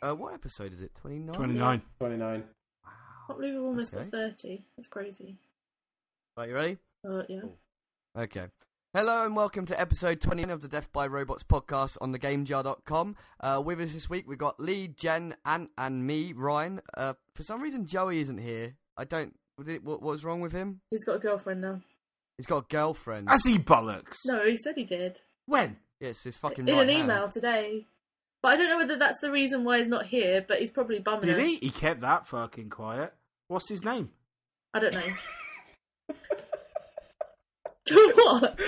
What episode is it? 29? 29. 29. I can't believe we've almost got 30. That's crazy. Right, you ready? Yeah. Okay. Hello and welcome to episode 29 of the Death by Robots podcast on thegamejar.com. With us this week we've got Lee, Jenn, Ant and me, Ryan. For some reason Joey isn't here. What was wrong with him? He's got a girlfriend now. He's got a girlfriend. Has he bollocks? No, he said he did. When? Yes, his fucking in right an hand. email today. But I don't know whether that's the reason why he's not here, but he's probably bumming Did her. he? He kept that fucking quiet. What's his name? I don't know. What?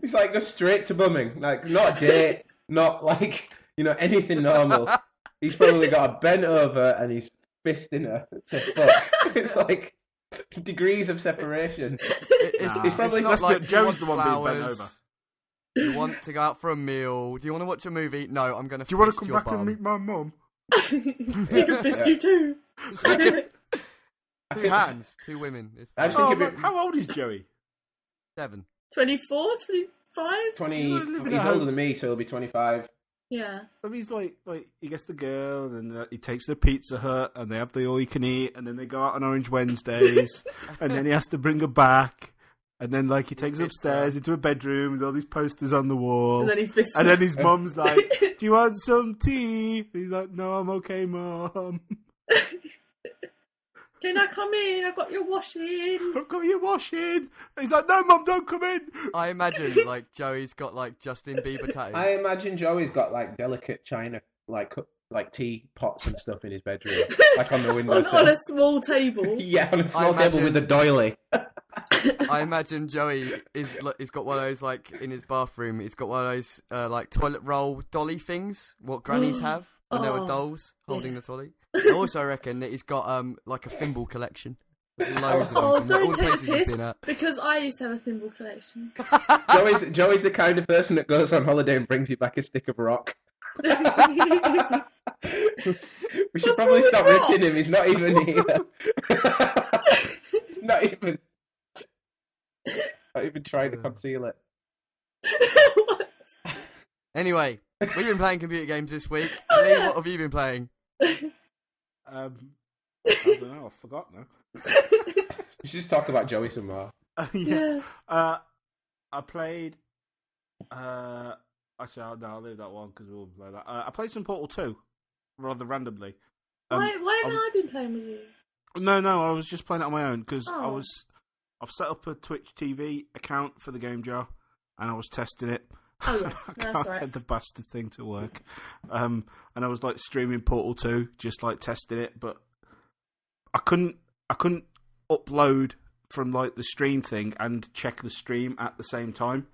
He's like, go straight to bumming. Like, not a date, not like, anything normal. He's probably got a bent over and he's fisting her to fuck. It's like degrees of separation. He's probably not like Joe's the one being bent over. You want to go out for a meal? Do you want to watch a movie? No, I'm going to. Do you want to come back and meet my mum? She can fist you too. Two hands, two women. How old is Joey? 7. 24, 25? 20. He's older than me, so he'll be 25. Yeah. I mean, he's like he gets the girl, and then he takes the Pizza Hut, and they have the all you can eat, and then they go out on Orange Wednesdays, and then he has to bring her back, and then he takes her upstairs into a bedroom with all these posters on the wall, And then he fists and then his mum's like, "Do you want some tea?" And he's like, "No, I'm okay, Mum." Can I come in? I've got your washing. I've got your washing. He's like, "No, Mum, don't come in." I imagine Joey's got Justin Bieber tattoos. I imagine Joey's got delicate china, tea pots and stuff in his bedroom, on the windowsill. on a small table. Yeah, on a small table with a doily. I imagine Joey he's got one of those in his bathroom. He's got one of those toilet roll dolly things. What grannies have when they were dolls holding the dolly. I also reckon that he's got a thimble collection. Loads of them. Don't all the take places he's piss, been at. because I used to have a thimble collection. Joey's the kind of person that goes on holiday and brings you back a stick of rock. We should probably stop ripping him. He's not even here. He's not even trying to conceal it. Anyway, we've been playing computer games this week. Lee, what have you been playing? I don't know. I forgot now. We should just talk about Joey some more. Yeah. I played. Actually, I'll leave that one because we'll play that. I played some Portal 2 rather randomly. Why haven't I been playing with you? No, I was just playing it on my own because Oh. I've set up a Twitch TV account for the Game Jar and I was testing it. Oh yeah, I that's can't right. get the bastard thing to work. And I was streaming Portal 2, just testing it, but I couldn't upload from the stream thing and check the stream at the same time.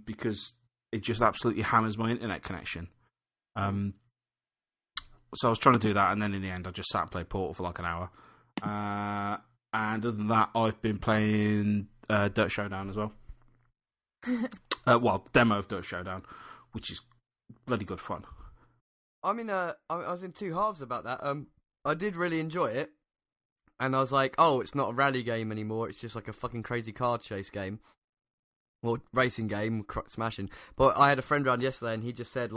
Because it just absolutely hammers my internet connection. So I was trying to do that, and then in the end I just sat and played Portal for an hour. And other than that, I've been playing DiRT Showdown as well. Demo of DiRT Showdown, which is bloody good fun. I was in two halves about that. I did really enjoy it, and I was like, oh, it's not a rally game anymore. It's just a fucking crazy car chase game. Or racing game, smashing. But I had a friend around yesterday and he just said,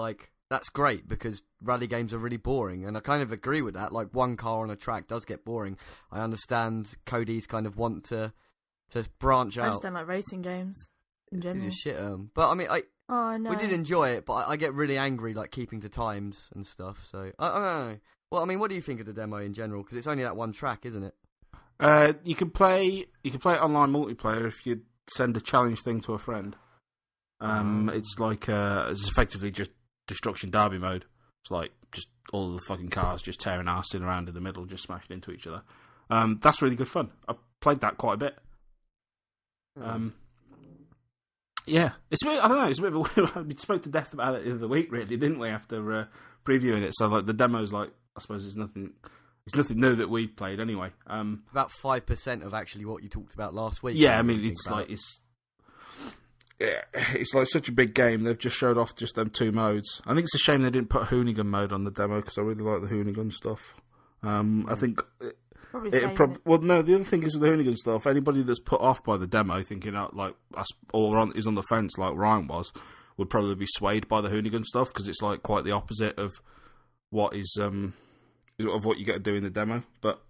that's great because rally games are really boring. And I kind of agree with that. One car on a track does get boring. I understand Cody's kind of want to branch out. I just don't like racing games in general. It's shit. But no. we did enjoy it, but I get really angry, keeping to times and stuff. So, I don't know. Well, what do you think of the demo in general? Because it's only that one track, isn't it? You can play online multiplayer if you send a challenge thing to a friend. It's it's effectively just destruction derby mode. It's just all the fucking cars just tearing arse around in the middle, just smashing into each other. That's really good fun. I played that quite a bit. Yeah, it's a bit, I don't know. It's a bit of a weird. We spoke to Death about it the other week, really, didn't we? After previewing it, so the demo's I suppose it's nothing. It's nothing new that we played anyway. About 5% of actually what you talked about last week. Yeah, it's such a big game. They've just showed off just them 2 modes. I think it's a shame they didn't put Hoonigan mode on the demo because I really like the Hoonigan stuff. I think the other thing is with the Hoonigan stuff. Anybody that's put off by the demo, thinking is on the fence like Ryan was, would probably be swayed by the hoonigan stuff because it's like quite the opposite of what is of what you get to do in the demo. But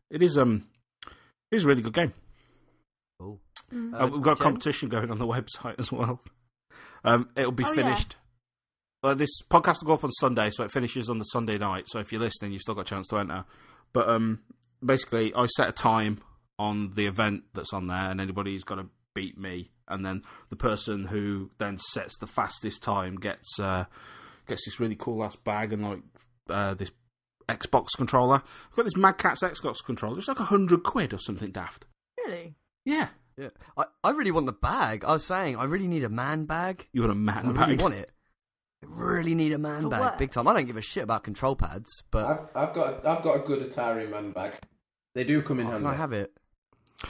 it is a really good game. Cool. We've got a Jenn? competition going on the website as well. It'll be Oh, finished. This podcast will go up on Sunday, so it finishes on the Sunday night. So if you're listening, you've still got a chance to enter. But basically, I set a time on the event that's on there, and anybody's got to beat me. And then the person who then sets the fastest time gets this really cool ass bag and like this Xbox controller. I've got this Mad Catz Xbox controller. It's like £100 or something daft. Really? Yeah. Yeah, I really want the bag. I was saying I really need a man bag. You want a man I bag? really want it. I really need a man For bag, work? big time. I don't give a shit about control pads, but I've got a good Atari man bag. They do come in can handy. I have it?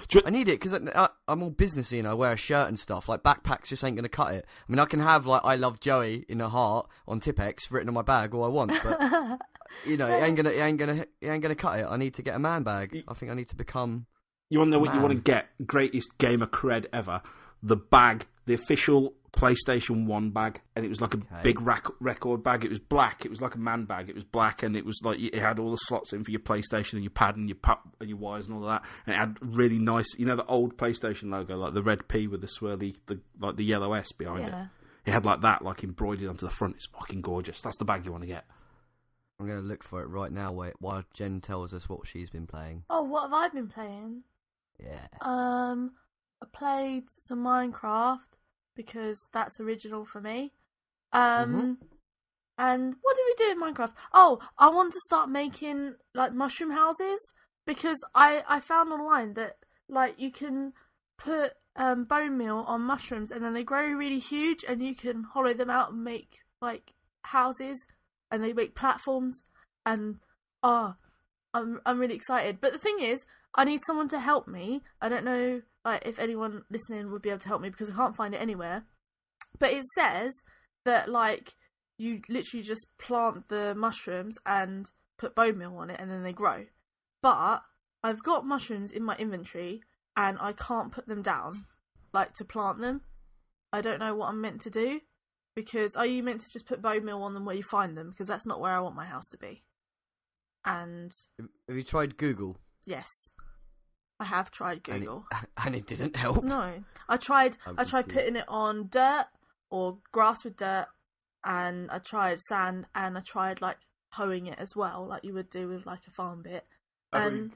Do you- I need it because I'm all businessy and I wear a shirt and stuff. Like backpacks just ain't gonna cut it. I mean, I can have like "I love Joey" in a heart on Tipex written on my bag all I want, but you know, it ain't gonna cut it. I need to get a man bag. I think I need to become. You want to know what you Man. want to get? Greatest gamer cred ever. The bag, the official PlayStation 1 bag. And it was like a big record bag. It was black. It was like a man bag. It was black and it was like it had all the slots in for your PlayStation and your pad and your wires and all of that. And it had really nice, you know, the old PlayStation logo, like the red P with the swirly, the yellow S behind it. Yeah. It had like that, like embroidered onto the front. It's fucking gorgeous. That's the bag you want to get. I'm gonna look for it right now. While Jen tells us what she's been playing. Oh, what have I been playing? Yeah. I played some Minecraft because that's original for me. Mhm. And what do we do in Minecraft? Oh, I want to start making like mushroom houses because I found online that like you can put bone meal on mushrooms and then they grow really huge and you can hollow them out and make like houses and they make platforms and I'm really excited. But the thing is, I need someone to help me. I don't know like if anyone listening would be able to help me because I can't find it anywhere. But it says that like you literally just plant the mushrooms and put bone meal on it and then they grow. But I've got mushrooms in my inventory and I can't put them down like to plant them. I don't know what I'm meant to do because are you meant to just put bone meal on them where you find them? Because that's not where I want my house to be. And Have you tried Google? yes, I have tried Google. And it didn't help. No, I tried I'm putting confused. it on dirt or grass with dirt, and I tried sand, and I tried like hoeing it as well, like you would do with like a farm bit, and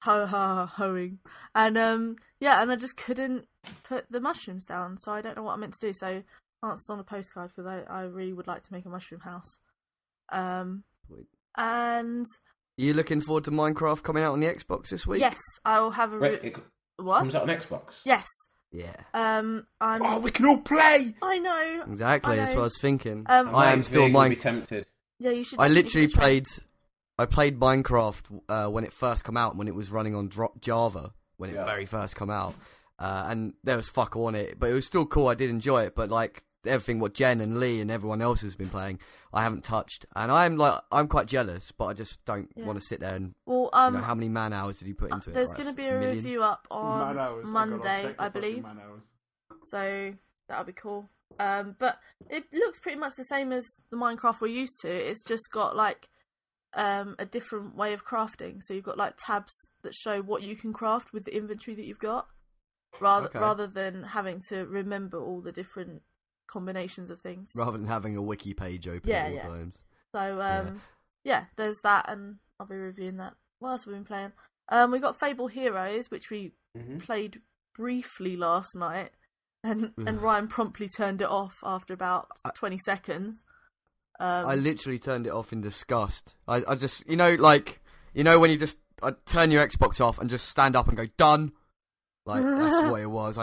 hoeing, and yeah, and I just couldn't put the mushrooms down, so I don't know what I'm meant to do. So answers on a postcard because I really would like to make a mushroom house, Sweet. and Are you looking forward to Minecraft coming out on the Xbox this week? yes, I will have a Wait, it what? comes out on Xbox. Yes, Yeah. We can all play! I know. Exactly, I that's know. what I was thinking. I I am still be tempted. Yeah, you should. I definitely literally try. played Minecraft when it first came out, when it was running on Java, when it very first come out. And there was fuck all on it, but it was still cool. I did enjoy it, but like everything what Jenn and Lee and everyone else has been playing, I haven't touched. And I'm quite jealous, but I just don't want to sit there and Well, you know, how many man hours did you put into it? there's Like, going to be a million? review up on Man hours. Monday, I believe. So that'll be cool. But it looks pretty much the same as the Minecraft we're used to. It's just got like a different way of crafting. So you've got like tabs that show what you can craft with the inventory that you've got, rather than having to remember all the different combinations of things. Rather than having a wiki page open at all times. So yeah, there's that, and I'll be reviewing that. What else have we been playing? We got Fable Heroes, which we played briefly last night, and Ryan promptly turned it off after about 20 seconds. I literally turned it off in disgust. I just, when you just turn your Xbox off and just stand up and go, done. Like, that's what it was.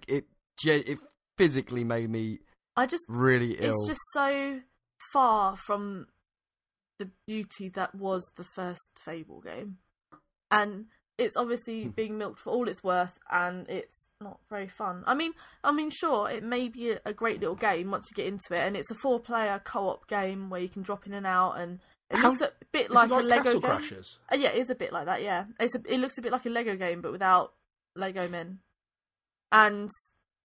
It physically made me really ill. It's just so far from the beauty that was the first Fable game. And it's obviously being milked for all it's worth, and it's not very fun. I mean, sure, it may be a great little game once you get into it, and it's a 4-player co-op game where you can drop in and out, and it looks a bit like a Lego Castle game. Crashers? Yeah, it is a bit like that. Yeah, it looks a bit like a Lego game, but without Lego men, and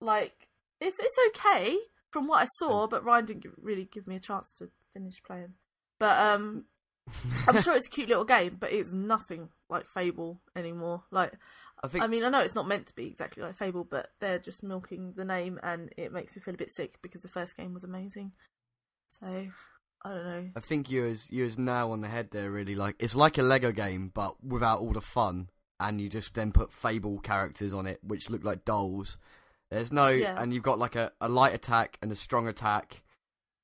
like it's okay from what I saw, but Ryan didn't really give me a chance to finish playing. But I'm sure it's a cute little game, but it's nothing like Fable anymore. Like, I mean, I know it's not meant to be exactly like Fable, but they're just milking the name, and it makes me feel a bit sick because the first game was amazing. So, I don't know. I think you as now on the head there, really. Like, it's like a Lego game, but without all the fun, and you just then put Fable characters on it, which look like dolls. There's no, and you've got like a light attack and a strong attack,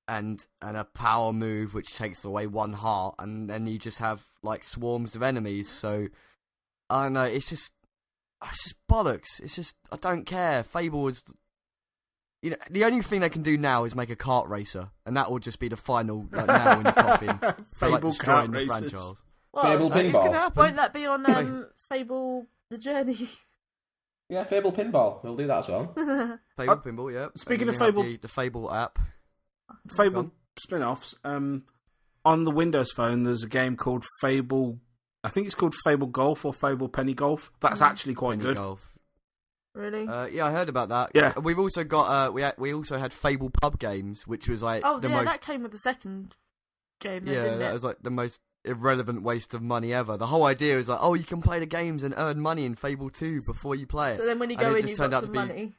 and a power move which takes away one heart, and then you just have like swarms of enemies. So I don't know, it's just bollocks. It's just, I don't care. Fable is, you know, the only thing they can do now is make a kart racer, and that will just be the final like, nail in the coffin for like destroying the franchise. Well, Fable Pinball. Won't that be on Fable The Journey? Yeah, Fable Pinball. We'll do that as well. Fable Pinball, yeah. Speaking of Fable, the Fable app. Fable spin-offs. On the Windows Phone, there's a game called Fable. I think it's called Fable Golf or Fable Penny Golf. That's actually quite Penny good. Golf. Really? Yeah, I heard about that. Yeah, we've also got we also had Fable Pub Games, which was like that came with the second game. Though, didn't it? That was like the most irrelevant waste of money ever. The whole idea is like, oh, you can play the games and earn money in Fable 2 before you play it. So then when you go in, you've got some money.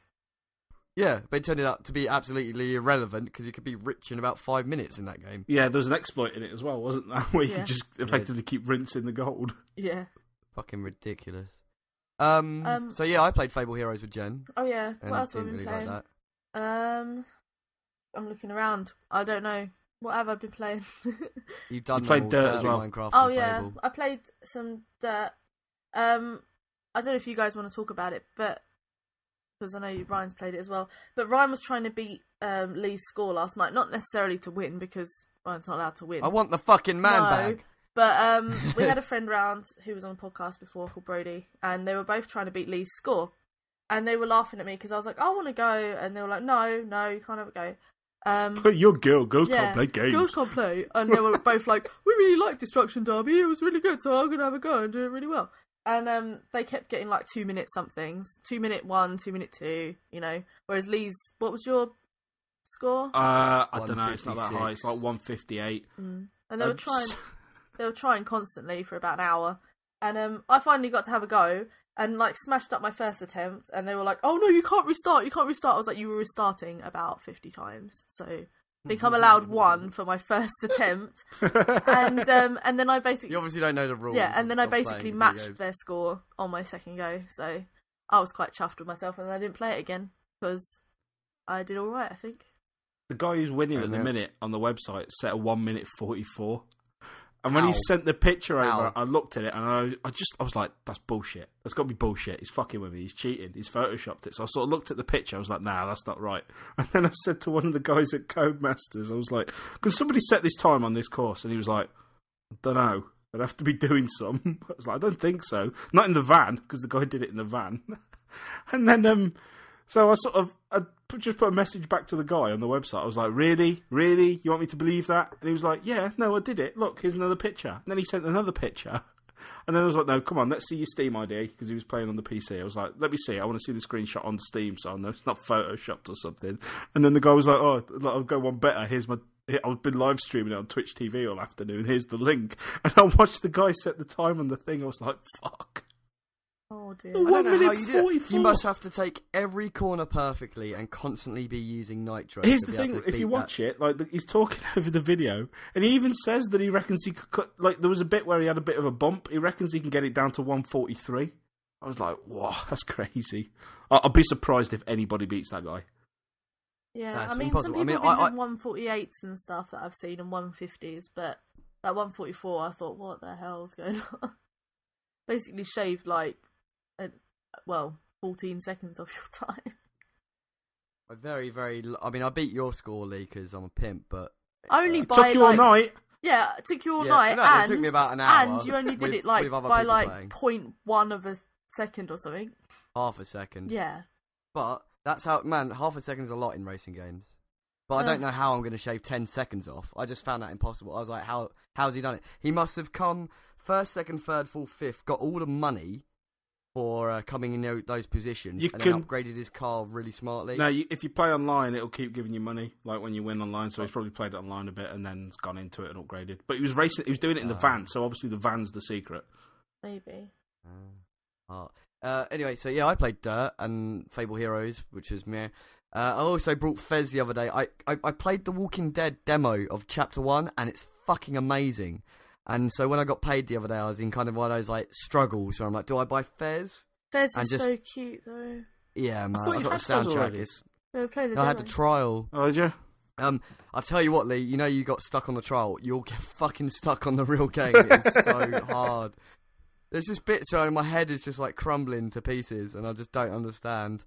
Yeah, but it turned out to be absolutely irrelevant because you could be rich in about 5 minutes in that game. Yeah, there was an exploit in it as well, wasn't there? Where you could just effectively keep rinsing the gold. Yeah. Fucking ridiculous. So yeah, I played Fable Heroes with Jenn. Oh yeah, what else have we been really playing? Like that. I'm looking around. I don't know. What have I been playing? You played Dirt as well. Minecraft oh and yeah, Fable. I played some Dirt. I don't know if you guys want to talk about it, but because I know Ryan's played it as well. But Ryan was trying to beat Lee's score last night, not necessarily to win because Ryan's not allowed to win. I want the fucking man bag. But we had a friend round who was on the podcast before called Brody, and they were both trying to beat Lee's score, and they were laughing at me because I was like, I want to go, and they were like, no, you can't have a go. But you're girls can't play games. Girls can't play, and they were both like, we really liked Destruction Derby, it was really good, so I'm gonna have a go and do it really well. And they kept getting like 2 minute somethings, 2 minute 1, 2 minute 2, you know. Whereas Lee's, what was your score? I don't know, it's not that high. It's like 158. And they were trying constantly for about an hour, and I finally got to have a go and like smashed up my first attempt, and they were like, oh no, you can't restart. I was like, you were restarting about 50 times, so I think I'm allowed 1 for my first attempt. And then I basically, you obviously don't know the rules. Yeah, and then I basically matched their score on my second go, so I was quite chuffed with myself, and I didn't play it again because I did all right, I think. The guy who's winning at the minute on the website set a 1 minute 44. And when he sent the picture over, I looked at it and I was like, that's bullshit. That's got to be bullshit. He's fucking with me. He's cheating. He's photoshopped it. So I sort of looked at the picture. I was like, nah, that's not right. And then I said to one of the guys at Codemasters, I was like, can somebody set this time on this course? And he was like, I don't know. I'd have to be doing some. I was like, I don't think so. Not in the van, because the guy did it in the van. And then, so I just put a message back to the guy on the website. I was like, really? Really? You want me to believe that? And he was like, yeah, no, I did it. Look, here's another picture. And then he sent another picture. And then I was like, no, come on, let's see your Steam ID, because he was playing on the PC. I was like, let me see. I want to see the screenshot on Steam, so I know it's not photoshopped or something. And then the guy was like, oh, I'll go one better. I've been live streaming it on Twitch TV all afternoon. Here's the link. And I watched the guy set the time on the thing. I was like, fuck. Oh dear. I don't know how you do it. You must have to take every corner perfectly and constantly be using nitro. Here's the thing: if you watch it, like he's talking over the video, and he even says that he reckons he could cut. Like there was a bit where he had a bit of a bump. He reckons he can get it down to 143. I was like, "Wow, that's crazy." I'll be surprised if anybody beats that guy. Yeah, that's I mean, impossible. some people have been doing 148s and stuff that I've seen and 150s, but that 144, I thought, what the hell's going on? Basically, shaved like. 14 seconds of your time. I mean, I beat your score, Lee, because I'm a pimp, but... Only by, took you all night. Yeah, it took you all night, no, and... it took me about an hour. And you only did it, like, by, like, 0.1 of a second or something. Half a second. Yeah. But, that's how... Man, half a second is a lot in racing games. But I don't know how I'm going to shave 10 seconds off. I just found that impossible. I was like, how's he done it? He must have come first, second, third, fourth, fifth, got all the money... for coming in those positions, and then upgraded his car really smartly. No, if you play online, it'll keep giving you money, like when you win online. So he's probably played it online a bit and then gone into it and upgraded. But he was racing. He was doing it in the van, so obviously the van's the secret. Maybe. Anyway, so yeah, I played Dirt and Fable Heroes, which was meh. I also brought Fez the other day. I played the Walking Dead demo of Chapter 1, and it's fucking amazing. And so when I got paid the other day, I was in kind of one of those like struggles where I'm like, do I buy Fez? Fez is so cute though. Yeah, man. I got the soundtrack. I had the trial. Oh, did you? I'll tell you what, Lee. You know you got stuck on the trial. You'll get fucking stuck on the real game. It's so hard. There's just bits where my head is just like crumbling to pieces, and I just don't understand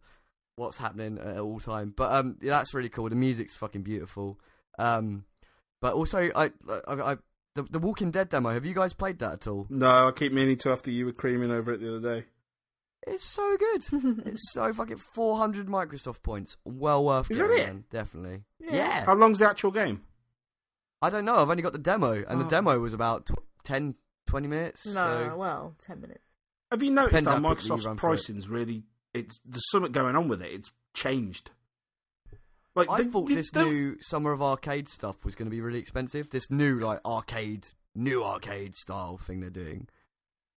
what's happening at all time. But yeah, that's really cool. The music's fucking beautiful. But also, the Walking Dead demo. Have you guys played that at all? No, I keep meaning to after you were creaming over it the other day. It's so good. It's so fucking 400 Microsoft points. Well worth. Is that it? Man, definitely. Yeah. How long's the actual game? I don't know. I've only got the demo, and the demo was about 10, 20 minutes. No, well, 10 minutes. Have you noticed Depends how how quickly you Microsoft's run through it. pricing's really? There's something going on with it. It's changed. Like I thought this new Summer of Arcade stuff was going to be really expensive. This new like new arcade style thing they're doing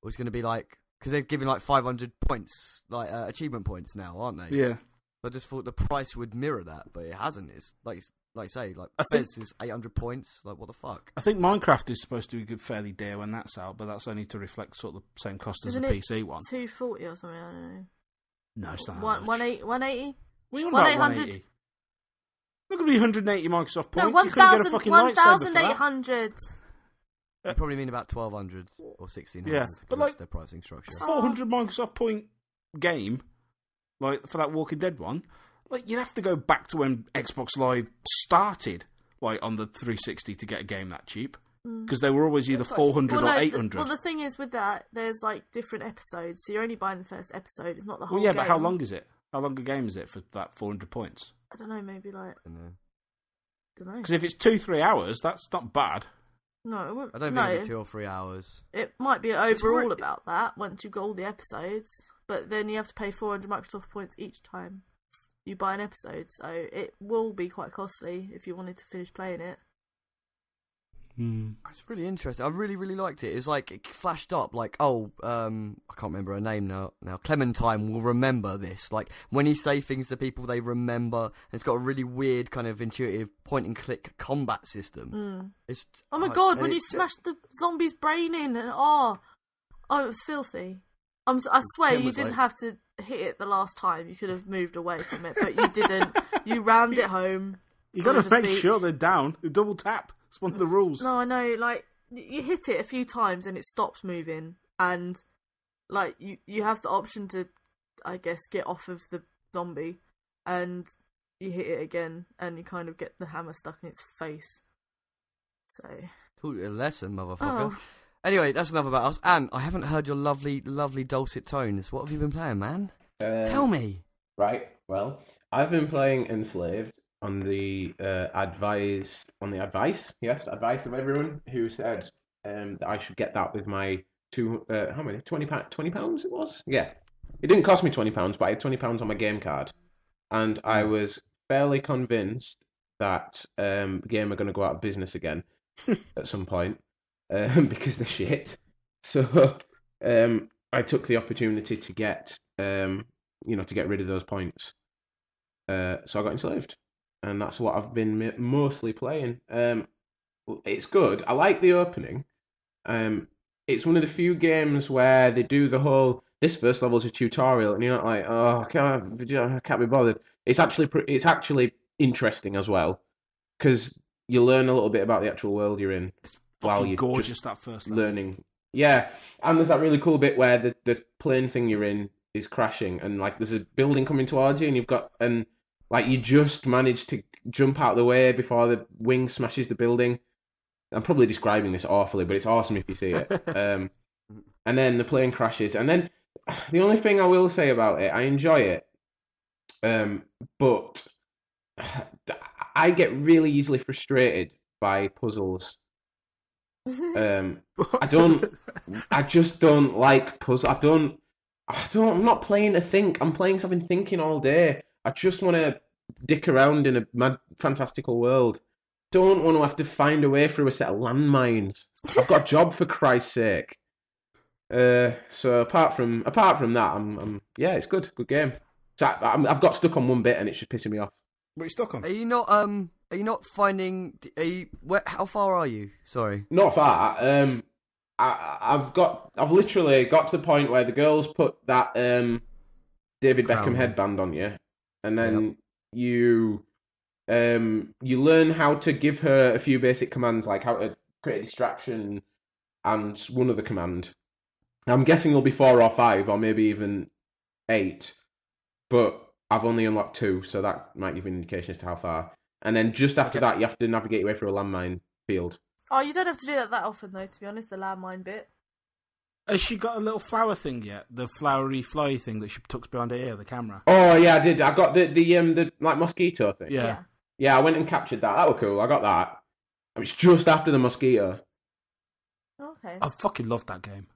was going to be like, because they're giving like 500 points, like achievement points now, aren't they? Yeah. I just thought the price would mirror that, but it hasn't. It's like say, like I think- Fez is 800 points. Like what the fuck? I think Minecraft is supposed to be good, fairly dear when that's out, but that's only to reflect sort of the same cost as Isn't the it PC one. 240 or something, I don't know. No, it's not. 180? 180? What are you on about 1,800? 180? Not going to be 180 Microsoft points. No, You couldn't get a fucking lightsaber for that. 1,800. You probably mean about 1,200 or 1,600. Yeah, but that's like their pricing structure. 400 Microsoft point game, like for that Walking Dead one. Like you'd have to go back to when Xbox Live started, like on the 360 to get a game that cheap, because they were always either 400 or 800. Well, the thing is with that, there's like different episodes, so you're only buying the first episode. It's not the whole. Well, yeah, game. but how long is it? How long a game is it for that 400 points? I don't know, maybe like. I know. Don't know. Because if it's 2-3 hours, that's not bad. No, it wouldn't. I don't think it'll be 2 or 3 hours. It might be overall about that once you've got all the episodes, but then you have to pay 400 Microsoft points each time you buy an episode, so it will be quite costly if you wanted to finish playing it. It's really interesting. I really, really liked it. It's like it flashed up like, I can't remember her name now. Now Clementine will remember this. Like when you say things to people, they remember. And it's got a really weird kind of intuitive point and click combat system. It's Oh my god! When you smashed the zombie's brain in, and it was filthy. I swear Jen you was didn't like- have to hit it the last time. You could have moved away from it, but you didn't. You rammed it home. You so got to to make speak. sure they're down. You double tap. It's one of the rules. No, I know. Like you hit it a few times and it stops moving, and like you have the option to, I guess, get off of the zombie, and you hit it again, and you kind of get the hammer stuck in its face. So taught you a lesson, motherfucker. Oh. Anyway, that's enough about us. Anne, I haven't heard your lovely, lovely dulcet tones. What have you been playing, man? Tell me. Right. Well, I've been playing Enslaved on the advice of everyone who said that I should get that with my how many £20 it was. Yeah, it didn't cost me £20, but I had £20 on my game card, and I was fairly convinced that Game are going to go out of business again at some point because they're shit. So I took the opportunity to get to get rid of those points. So I got Enslaved. And that's what I've been mostly playing. It's good. I like the opening. It's one of the few games where they do the whole, this first level's a tutorial, and you're not like, I can't be bothered. It's actually interesting as well, because you learn a little bit about the actual world you're in while you're gorgeous, just that first level. learning. Yeah, and there's that really cool bit where the plane thing you're in is crashing, and like there's a building coming towards you, and like you just managed to jump out of the way before the wing smashes the building. I'm probably describing this awfully, but it's awesome if you see it. And then the plane crashes. And then the only thing I will say about it, I enjoy it, but I get really easily frustrated by puzzles. I just don't like puzzles. I'm not playing to think. I'm playing something thinking all day. I just want to dick around in a mad, fantastical world. Don't want to have to find a way through a set of landmines. I've got a job, for Christ's sake. So apart from that, I'm yeah, it's good game. So I've got stuck on one bit and it's just pissing me off. What are you stuck on? Are you not finding? How far are you? Sorry. Not far. I've literally got to the point where the girls put that David Beckham headband on you, and then you learn how to give her a few basic commands, like how to create a distraction and one other command. I'm guessing there'll be 4 or 5, or maybe even 8, but I've only unlocked 2, so that might give an indication as to how far. And then just after that, you have to navigate your way through a landmine field. Oh, you don't have to do that often, though, to be honest, the landmine bit. Has she got a little flower thing yet? The flowery fly thing that she tucks behind her ear, the camera? Oh, yeah, I did. I got the like, mosquito thing. Yeah. Yeah, I went and captured that. That was cool. I got that. It was just after the mosquito. Okay. I fucking love that game.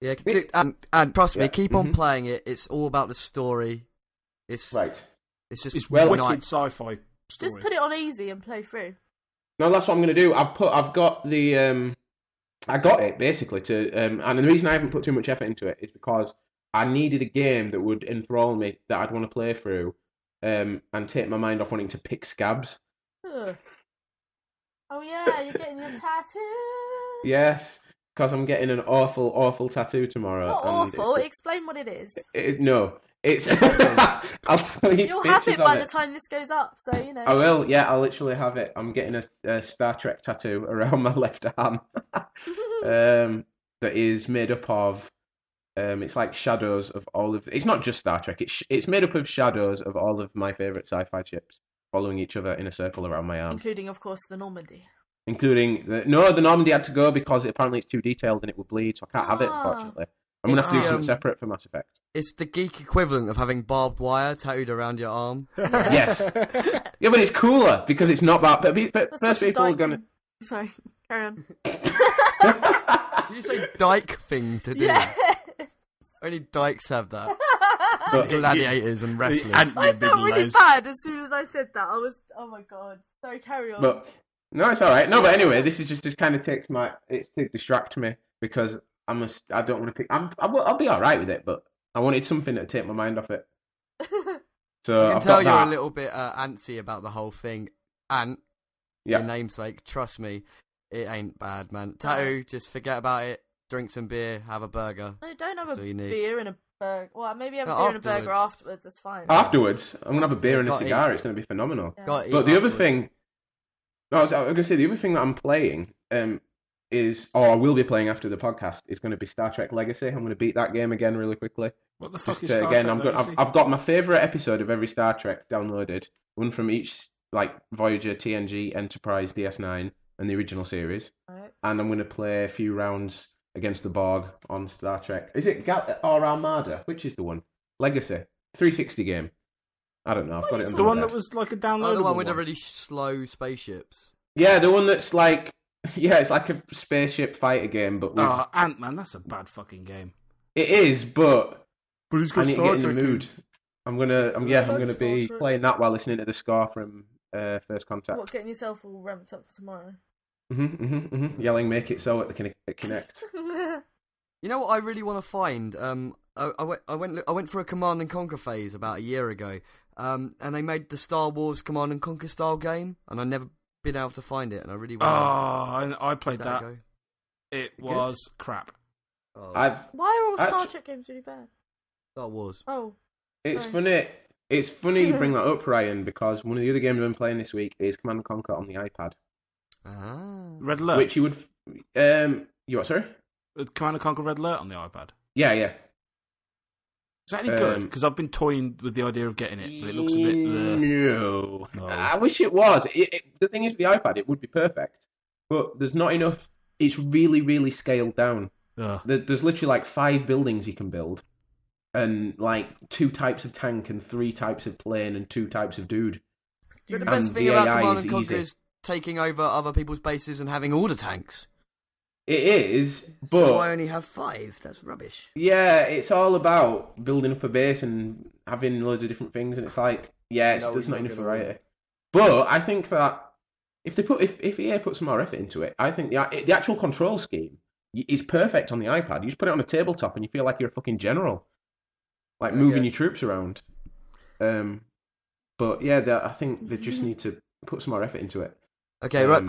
Yeah, and trust me, keep on playing it. It's all about the story. It's right. It's just It's wicked sci-fi story. Just put it on easy and play through. No, that's what I'm going to do. I've got the I got it basically to and the reason I haven't put too much effort into it is because I needed a game that would enthrall me, that I'd want to play through, and take my mind off wanting to pick scabs. Ugh. Oh yeah, you're getting your tattoo. Yes, because I'm getting an awful tattoo tomorrow. Not awful. Explain what it is. No, it's. I'll tell you. You'll have it by the time this goes up, so you know. I will. Yeah, I'll literally have it. I'm getting a Star Trek tattoo around my left arm. That is made up of. It's like shadows of all of. It's not just Star Trek. It's made up of shadows of all of my favorite sci-fi ships, following each other in a circle around my arm. Including, of course, the Normandy. Including the Normandy had to go because apparently it's too detailed and it would bleed, so I can't have it. Unfortunately, I'm gonna have to do something separate for Mass Effect. It's the geek equivalent of having barbed wire tattooed around your arm. Yes. Yeah, but it's cooler because it's not that. But first people are gonna. Sorry, carry on. Did you say dyke thing to do? Yeah. Only dykes have that. But, Gladiators and wrestlers. I felt really bad as soon as I said that. I was, oh my god. Sorry, carry on. But no, it's all right. No, but anyway, this is just to kind of it's to distract me because I don't want to pick. I'll be all right with it, but I wanted something to take my mind off it. So I can tell you're a little bit antsy about the whole thing. Ant, your namesake, trust me, it ain't bad, man. Tattoo, just forget about it. Drink some beer, have a burger. No, don't have a beer and a burger. Well, maybe have a beer and a burger afterwards. That's fine. Afterwards, I'm gonna have a beer and a cigar. It's gonna be phenomenal. Yeah. But the other thing, I was gonna say the other thing that I'm playing is, or I will be playing after the podcast, is going to be Star Trek Legacy. I'm going to beat that game again really quickly. What the fuck Just, is Star again, Trek Legacy? I've got my favourite episode of every Star Trek downloaded. One from each, like Voyager, TNG, Enterprise, DS9, and the original series. Right. And I'm going to play a few rounds against the Borg on Star Trek. Is it or Armada? Which is the one? Legacy. 360 game. I don't know. I've got it on the one that was like a downloadable the one with the really slow spaceships. Yeah, the one that's like... Yeah, it's like a spaceship fighter game, but with... Ant-Man, that's a bad fucking game. It is, but it's I need to get in the mood. I'm gonna be playing that while listening to the score from First Contact. What, getting yourself all ramped up for tomorrow? Yelling, make it so at the Kinect. You know what I really want to find? I went for a Command and Conquer phase about a year ago, and they made the Star Wars Command and Conquer style game, and I never been able to find it, and I really want I played that. It was crap. Why are all Star Trek games really bad? Star Wars. Oh. It's funny. It's funny you bring that up, Ryan, because one of the other games I've been playing this week is Command & Conquer on the iPad. Red Alert. Which you would... you what, sorry? Command & Conquer Red Alert on the iPad. Yeah. Is that any good? Because I've been toying with the idea of getting it, but it looks a bit... No. I wish it was. The thing is, with the iPad, it would be perfect. But there's not enough... It's really, really scaled down. There's literally like 5 buildings you can build. And like 2 types of tank and 3 types of plane and 2 types of dude. But the best thing about Command & Conquer is taking over other people's bases and having all the tanks. It is, but So I only have 5. That's rubbish. yeah, it's all about building up a base and having loads of different things, and it's like, yeah, No, there's not you're enough gonna variety. But I think that if EA put some more effort into it, I think the actual control scheme is perfect on the iPad. You just put it on a tabletop and you feel like you're a fucking general, like moving your troops around. But yeah, I think they just need to put some more effort into it. Okay, right.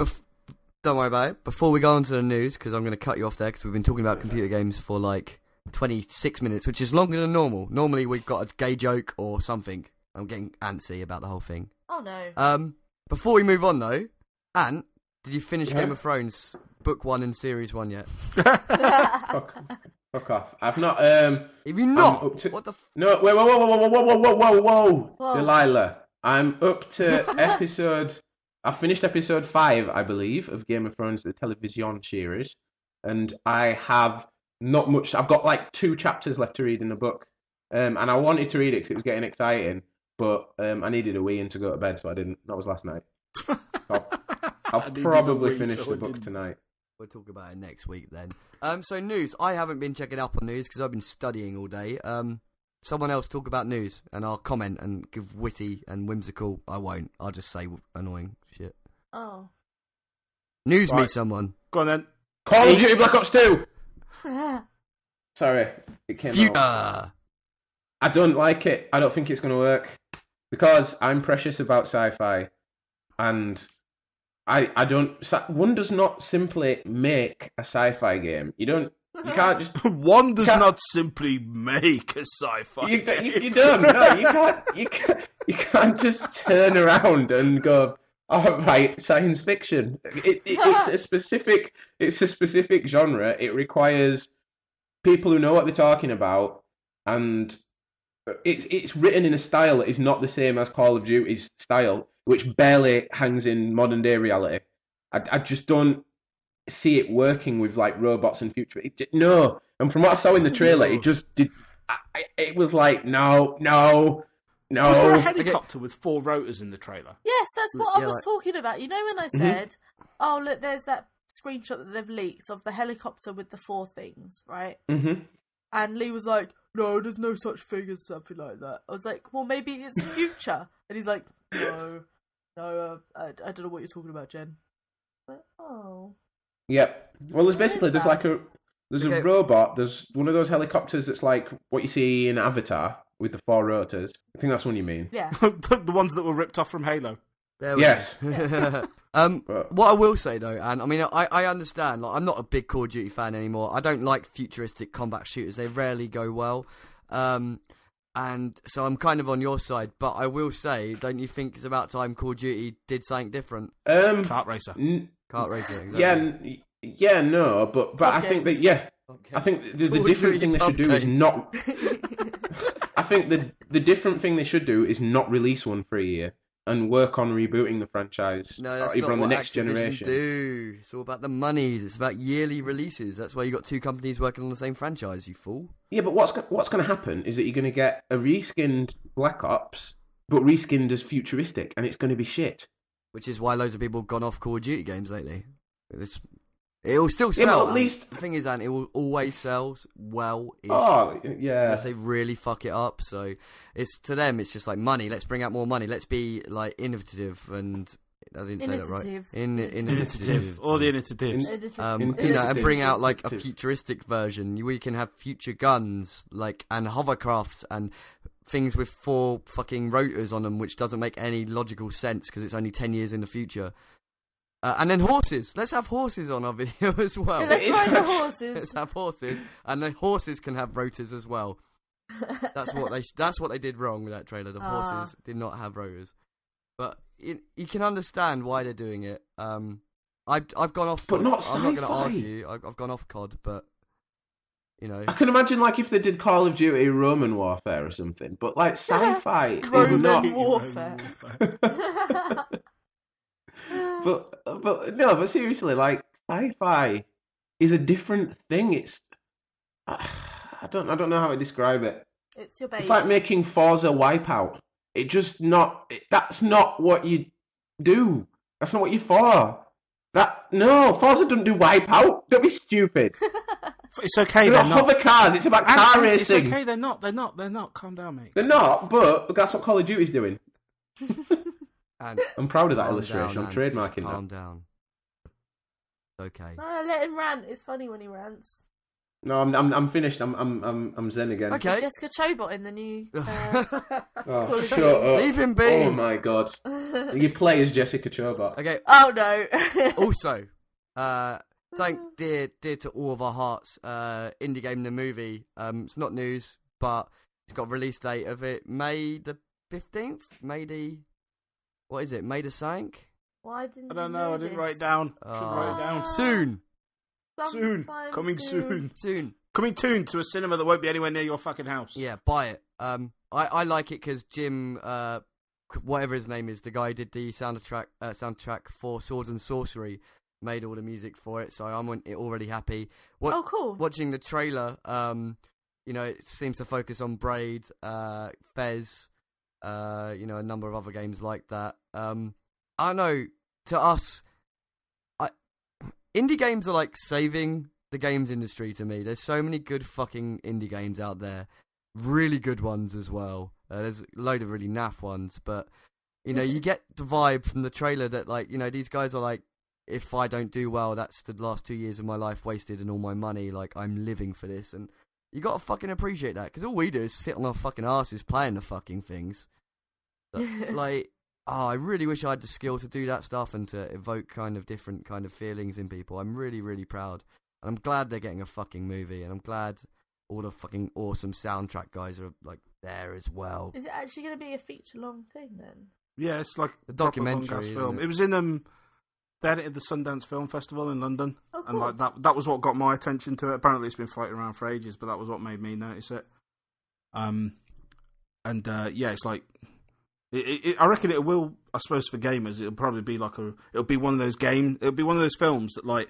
Don't worry about it. Before we go on to the news, because I'm going to cut you off there, because we've been talking about computer games for like 26 minutes, which is longer than normal. Normally we've got a gay joke or something. I'm getting antsy about the whole thing. Oh no. Before we move on though, Ant, did you finish Game of Thrones Book 1 and Series 1 yet? Fuck off. I've not. Have you not? What the? No, wait, whoa, Delilah. I'm up to episode. I finished episode 5, I believe, of Game of Thrones, the television series, and I have not much. I've got like 2 chapters left to read in the book, and I wanted to read it because it was getting exciting, but I needed a wee in to go to bed, so I didn't. That was last night. I'll probably finish the book tonight. We'll talk about it next week then. So news. I haven't been checking up on news because I've been studying all day. Someone else talk about news, and I'll comment and give witty and whimsical. I won't. I'll just say annoying shit. Oh. News me, someone. Go on then. Call of Duty Black Ops 2! Sorry, it came out. I don't like it. I don't think it's going to work. Because I'm precious about sci-fi. And I don't... One does not simply make a sci-fi game. You can't just... One does not simply make a sci-fi game. You don't. No, you can't just turn around and go, oh, right, science fiction. It's a specific genre. It requires people who know what they're talking about, and it's written in a style that is not the same as Call of Duty's style, which barely hangs in modern day reality. I just don't see it working with like robots and future. No, and from what I saw in the trailer, it just did. It was like no. Was there a helicopter with 4 rotors in the trailer? Yes, that's what I was talking about. You know when I said, oh, look, there's that screenshot that they've leaked of the helicopter with the 4 things, right? Mm-hmm. And Lee was like, no, there's no such thing as something like that. I was like, well, maybe it's future. And he's like, no, I don't know what you're talking about, Jen. But, oh. Yep. Well, there's a robot. There's one of those helicopters that's like what you see in Avatar with the 4 rotors. I think that's one you mean. Yeah. The ones that were ripped off from Halo. Yes. What I will say though, and I mean, I understand. Like, I'm not a big Call of Duty fan anymore. I don't like futuristic combat shooters. They rarely go well. And so I'm kind of on your side. But I will say, don't you think it's about time Call of Duty did something different? Kart racer. Kart racer. Exactly. Yeah, no, but I think that I think the different thing they should do is not. I think the different thing they should do is not release one for a year and work on rebooting the franchise. No, that's either not on what the next Activision generation. do. It's all about the monies. It's about yearly releases. That's why you got 2 companies working on the same franchise. You fool. Yeah, but what's going to happen is that you're going to get a reskinned Black Ops, but reskinned as futuristic, and it's going to be shit. Which is why loads of people have gone off Call of Duty games lately. It will still sell. Yeah, but at least the thing is, it will always sell well. Oh, yeah. Unless they really fuck it up. So it's to them, it's just like money. Let's bring out more money. Let's be like innovative and I didn't say that right. Innovative. All the initiatives. And bring out like a futuristic version. We can have future guns, like and hovercrafts and things with 4 fucking rotors on them, which doesn't make any logical sense because it's only 10 years in the future. And then horses. Let's have horses on our video as well. Yeah, let's ride the horses. Let's have horses, and the horses can have rotors as well. That's what they did wrong with that trailer. The horses did not have rotors, but you can understand why they're doing it. I've gone off, but not I'm not going to argue. I've gone off COD, but you know, I can imagine like if they did Call of Duty Roman Warfare or something, but like sci-fi is Roman Warfare. But seriously, like sci-fi is a different thing. It's I don't know how to describe it. It's your baby. It's like making Forza Wipeout. That's not what you do. That's not what you're for. Forza doesn't do Wipeout. Don't be stupid. It's okay. They're They're not not. hover cars. It's about car racing. It's okay. They're not. Calm down, mate. They're not, but that's what Call of Duty's doing. And I'm proud of that calm illustration. down, I'm Ant, trademarking just that. calm down. Okay. No, let him rant. It's funny when he rants. No, I'm finished. I'm zen again. Okay. Is Jessica Chobot in the new? Oh, shut up. Leave him be. Oh my god. You play as Jessica Chobot. Okay. Oh no. Also, something dear to all of our hearts. Indie Game the movie. It's not news, but it's got a release date of it May the 15th. What is it? May the Sank? Why didn't I don't you know. I didn't this? write it down. Should write it down. Soon. Sometime Coming soon. Soon. Coming soon to a cinema that won't be anywhere near your fucking house. Yeah, buy it. I like it because Jim, whatever his name is, the guy who did the soundtrack for Swords and Sorcery, made all the music for it. So I'm already happy. Oh, cool. Watching the trailer, it seems to focus on Braid, Fez, a number of other games like that. I don't know. To us, indie games are like saving the games industry to me. There's so many good fucking indie games out there. Really good ones as well. There's a load of really naff ones, but, you get the vibe from the trailer that, like, these guys are like, if I don't do well, that's the last 2 years of my life wasted and all my money. Like, I'm living for this. And you gotta fucking appreciate that, because all we do is sit on our fucking asses playing the fucking things. Like, I really wish I had the skill to do that stuff and to evoke kind of different kind of feelings in people. I'm really, really proud. And I'm glad they're getting a fucking movie, and I'm glad all the fucking awesome soundtrack guys are, like, there as well. Is it actually going to be a feature-long thing, then? Yeah, it's like The documentary, proper film. isn't it? It was in they had it at the Sundance Film Festival in London, Oh, and cool. like that was what got my attention to it. Apparently, it's been floating around for ages, but that was what made me notice it. Yeah, it's like I reckon it will. I suppose for gamers, it'll probably be like it'll be one of those films that like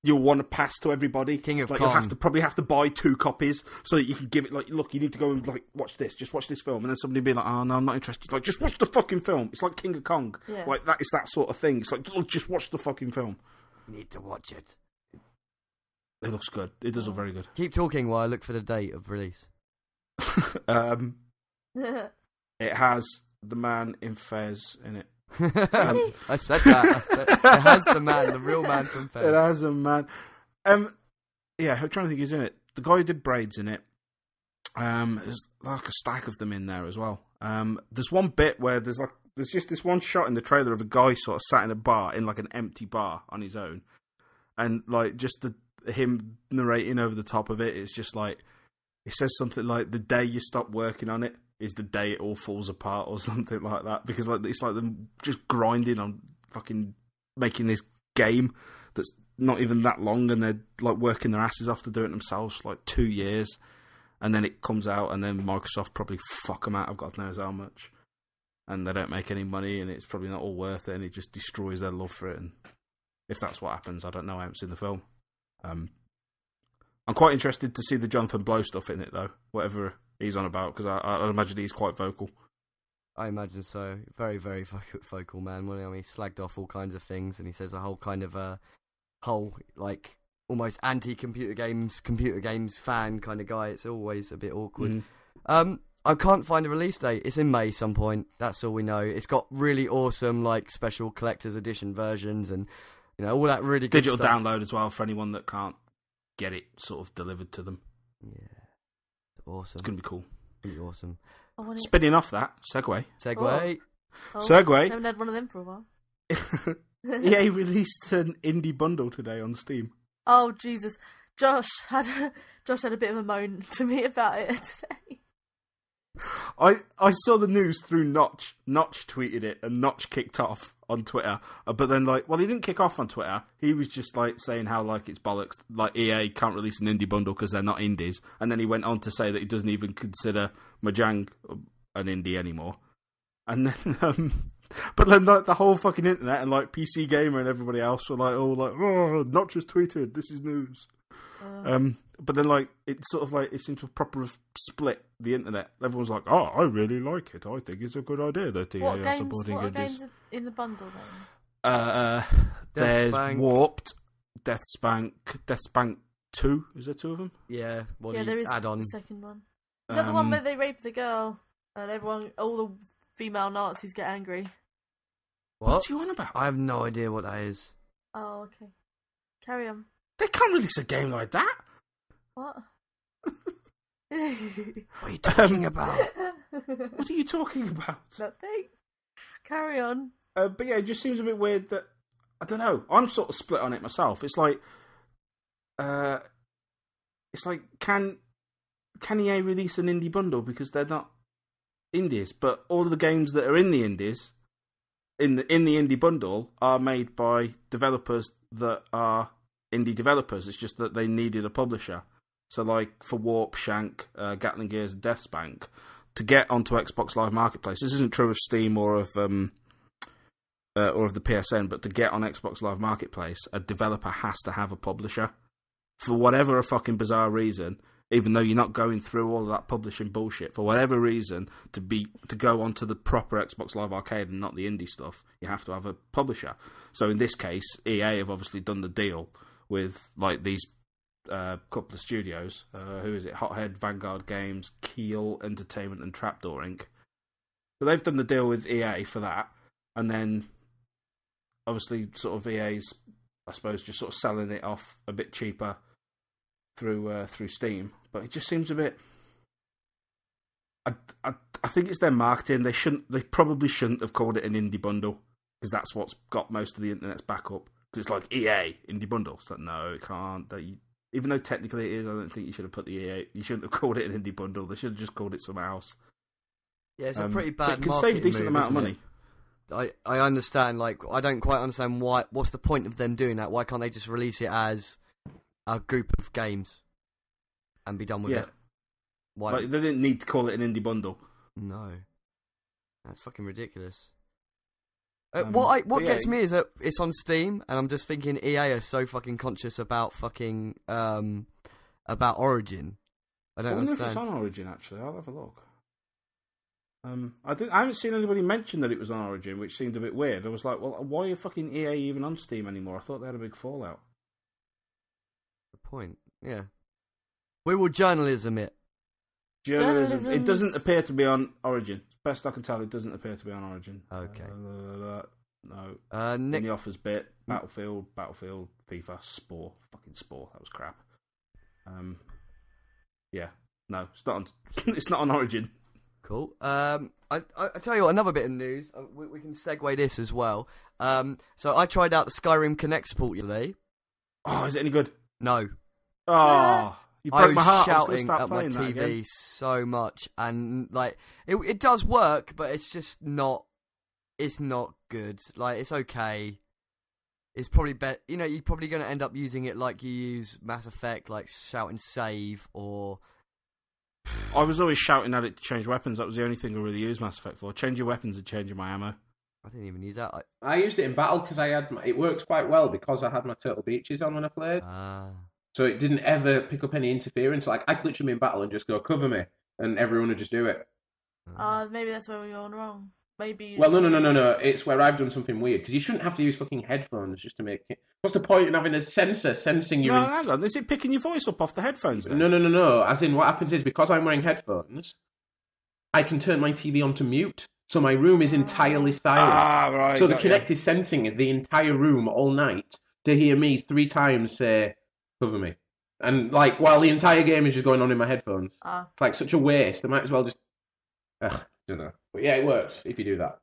you'll want to pass to everybody. King of like Kong. you'll probably have to buy 2 copies so that you can give it like, look, you need to go and like watch this film, and then somebody be like, oh no, I'm not interested. Like, just watch the fucking film. It's like King of Kong. Yeah. Like that is that sort of thing. It's like, look, just watch the fucking film. You need to watch it. It looks good. It does look very good. Keep talking while I look for the date of release. It has the man in Fez in it. I said that. It has the real man from It Fez. has a man. Yeah, I'm trying to think who's in it. The guy who did Braid's in it. There's like a stack of them in there as well. There's one bit where there's just this one shot in the trailer of a guy sort of sat in a bar, in like an empty bar on his own, and like just him narrating over the top of it. It's just like, it says something like, the day you stop working on it is the day it all falls apart, or something like that, because like it's like them just grinding on fucking making this game that's not even that long, and they're like working their asses off to do it themselves for like 2 years, and then it comes out, and then Microsoft probably fuck them out of God knows how much, and they don't make any money, and it's probably not all worth it, and it just destroys their love for it. And if that's what happens, I don't know. I haven't seen the film. I'm quite interested to see the Jonathan Blow stuff in it, though, whatever he's on about, because I imagine he's quite vocal. I imagine so. Very, very vocal man. Well, he slagged off all kinds of things, and he says a whole kind of like almost anti-computer games fan kind of guy. It's always a bit awkward. Mm-hmm. I can't find a release date. It's in May some point. That's all we know. It's got really awesome like special collector's edition versions, and all that really good Digital stuff. download as well for anyone that can't get it sort of delivered to them. Yeah, awesome. It's gonna be cool. Really awesome. Spinning off that segue. Segue. Segue. Haven't had one of them for a while. EA released an indie bundle today on Steam. Oh Jesus! Josh had a bit of a moan to me about it today. I saw the news through Notch. Notch tweeted it, and Notch kicked off on Twitter. But then, he didn't kick off on Twitter. He was just, saying how, it's bollocks. EA can't release an indie bundle because they're not indies. And then he went on to say that he doesn't even consider Mojang an indie anymore. And then, but then, the whole fucking internet and, PC Gamer and everybody else were oh, Notch has tweeted, this is news. But then, it sort of it seemed to proper split the internet. Everyone's like, "Oh, I really like it. I think it's a good idea that EA What are games? supporting What are indies." games in the bundle then? There's Spank. Warped, Death Spank 2. Is there 2 of them? Yeah, Yeah, there is add on. the second one. Is that the one where they rape the girl and all the female Nazis get angry? What's you on about? I have no idea what that is. Oh, okay. Carry on. They can't release a game like that. What? What are you talking about? What are you talking about? Nothing. Carry on. But yeah, it just seems a bit weird that, I don't know, I'm sort of split on it myself. It's like, can EA release an indie bundle because they're not indies, but all of the games that are in the indies, in the indie bundle, are made by developers that are indie developers. It's just that they needed a publisher. So like for Warp, Shank, Gatling Gears, and Death Spank, to get onto Xbox Live Marketplace, this isn't true of Steam or of the PSN, but to get on Xbox Live Marketplace, a developer has to have a publisher. For whatever a fucking bizarre reason, even though you're not going through all of that publishing bullshit, for whatever reason, to go onto the proper Xbox Live Arcade and not the indie stuff, you have to have a publisher. So in this case, EA have obviously done the deal with like these couple of studios. Who is it? Hothead, Vanguard Games, Keel Entertainment, and Trapdoor Inc. So they've done the deal with EA for that, and then obviously sort of EA's, I suppose, just sort of selling it off a bit cheaper through Steam. But it just seems a bit. I think it's their marketing. They probably shouldn't have called it an indie bundle, because that's what's got most of the internet's back up. Because it's like EA indie bundle. So no, it can't. Even though technically it is, I don't think you should have put the EA. You shouldn't have called it an indie bundle. They should have just called it something else. Yeah, it's a pretty bad. But it can save a decent amount of money. I understand. Like, I don't quite understand why. What's the point of them doing that? Why can't they just release it as a group of games and be done with it? Why? Like, they didn't need to call it an indie bundle. No, that's fucking ridiculous. What gets me is that it's on Steam, and I'm just thinking EA are so fucking conscious about fucking about Origin. I don't wonder understand. if it's on Origin. Actually, I'll have a look. I haven't seen anybody mention that it was on Origin, which seemed a bit weird. I was like, well, why are fucking EA even on Steam anymore? I thought they had a big fallout. Good point. Yeah. We will journalism it. Journalism. It doesn't appear to be on Origin. Best I can tell, it doesn't appear to be on Origin. Okay. No. In the offers bit, Battlefield, FIFA, Spore. Fucking Spore. That was crap. Yeah. No, it's not on. It's not on Origin. Cool. I tell you what, another bit of news. We can segue this as well. So I tried out the Skyrim Connect support yesterday. Oh, is it any good? No. Oh, you broke my heart. Shouting at my TV so much, and like it does work, but it's just not. It's not good. Like, it's okay. It's probably better. You know, you're probably going to end up using it like you use Mass Effect, like shouting save or. I was always shouting at it to change weapons. That was the only thing I really used Mass Effect for. Change your weapons and changing my ammo. I didn't even use that. I used it in battle because it works quite well because I had my Turtle Beaches on when I played. So it didn't ever pick up any interference. Like, I'd literally be in battle and just go, cover me, and everyone would just do it. Maybe that's where we're going wrong. Maybe. Well, no. It's where I've done something weird, because you shouldn't have to use fucking headphones just to make it. What's the point in having a sensor sensing you? No, hang on. Is it picking your voice up off the headphones then? No. As in, what happens is, because I'm wearing headphones, I can turn my TV on to mute, so my room is entirely silent. Right. So the Kinect is sensing the entire room all night to hear me 3 times say, cover me. And, like, while the entire game is just going on in my headphones. It's like such a waste. I might as well just... don't know. But yeah, it works if you do that.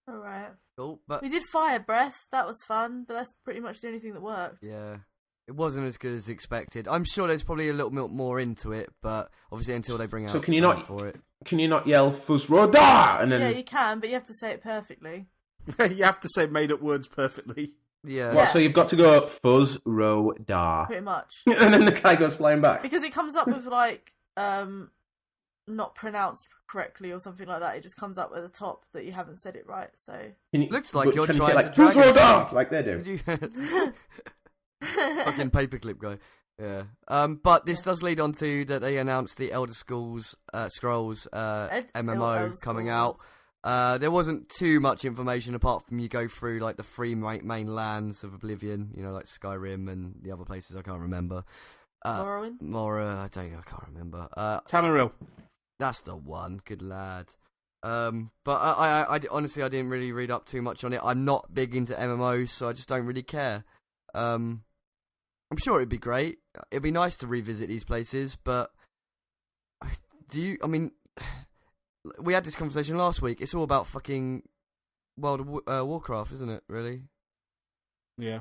Alright. Cool, but we did Fire Breath. That was fun, but that's pretty much the only thing that worked. Yeah. It wasn't as good as expected. I'm sure there's probably a little more into it, but obviously until they bring out something for it. Can you not yell Fuzz Roda? And then... Yeah, you can, but you have to say it perfectly. You have to say made up words perfectly. Yeah. Well, so you've got to go Fuzz Roda. Pretty much. And then the guy goes flying back. Because it comes up with, like, not pronounced correctly or something like that. It just comes up at the top that you haven't said it right. So looks like you're trying like, to drag like they do. Fucking paperclip guy. Yeah. But this does lead on to that they announced the Elder Scrolls MMO coming out. There wasn't too much information apart from you go through like the three main lands of Oblivion, you know, like Skyrim and the other places I can't remember. Morrowind? I don't know, I can't remember. Tamarill. That's the one, good lad. But I honestly, I didn't really read up too much on it. I'm not big into MMOs, so I just don't really care. I'm sure it'd be great. It'd be nice to revisit these places, but I mean, we had this conversation last week. It's all about fucking World of Warcraft, isn't it, really? Yeah.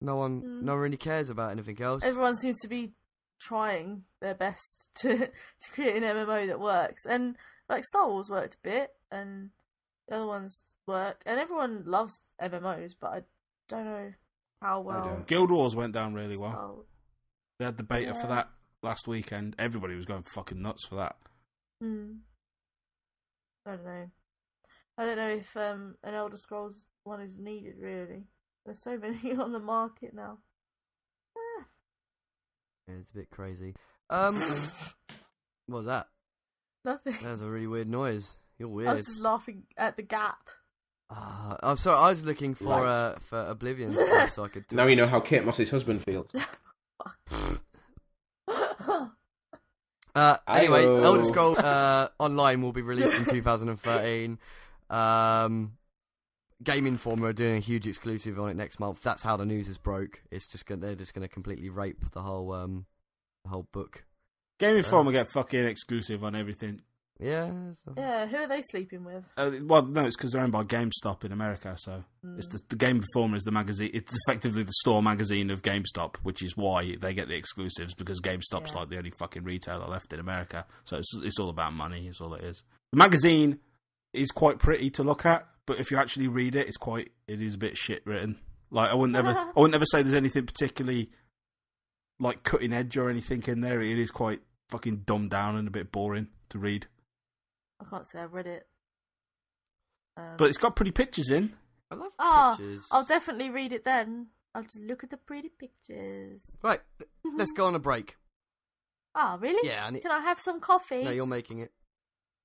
No one really cares about anything else. Everyone seems to be trying their best to create an MMO that works. And, like, Star Wars worked a bit, and the other ones work. And everyone loves MMOs, but I don't know how well. Guild Wars went down really well. Oh. They had the beta for that last weekend. Everybody was going fucking nuts for that. I don't know. I don't know if an Elder Scrolls one is needed, really. There's so many on the market now. Yeah, it's a bit crazy. What was that? Nothing. That was a really weird noise. You're weird. I was just laughing at the gap. I'm sorry, I was looking for Oblivion stuff so I could... Now you know how Kate Moss's husband feels. Anyway, Elder Scrolls Online will be released in 2013. Game Informer are doing a huge exclusive on it next month. That's how the news is broke. It's just they're just going to completely rape the whole book. Game Informer get fucking exclusive on everything. Yeah. Yeah, who are they sleeping with? Well, no, it's because they're owned by GameStop in America, so it's the Game Informer is the magazine. It's effectively the store magazine of GameStop, which is why they get the exclusives, because GameStop's like the only fucking retailer left in America. So it's all about money. It's all it is. The magazine is quite pretty to look at, but if you actually read it, it is a bit shit written. Like I wouldn't ever say there's anything particularly like cutting edge or anything in there. It is quite fucking dumbed down and a bit boring to read. I can't say I've read it. But it's got pretty pictures in. I love pictures. I'll definitely read it then. I'll just look at the pretty pictures. Right, let's go on a break. Really? Yeah. Can I have some coffee? No, you're making it.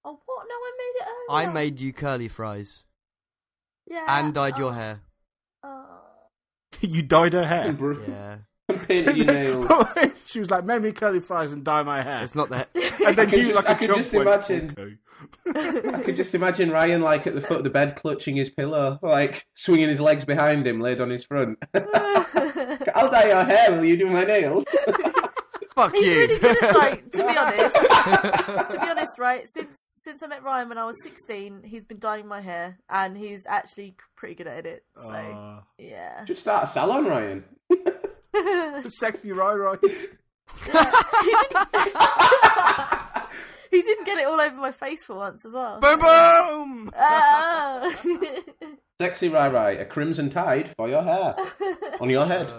Oh, what? No, I made it earlier. I made you curly fries. Yeah. And dyed your hair. You dyed her hair? Yeah. Painted your nails. She was like, make me curly fries and dye my hair. It's not that. And then I could just imagine Ryan like at the foot of the bed clutching his pillow, like swinging his legs behind him, laid on his front. I'll dye your hair, will you do my nails? Fuck He's you. really good at, like, to be honest, right, since I met Ryan when I was 16, he's been dyeing my hair, and he's actually pretty good at it, so, yeah. Just start a salon, Ryan. The sexy Rai. He didn't get it all over my face for once as well. Boom, boom! Sexy Rai, a crimson tide for your hair. On your head.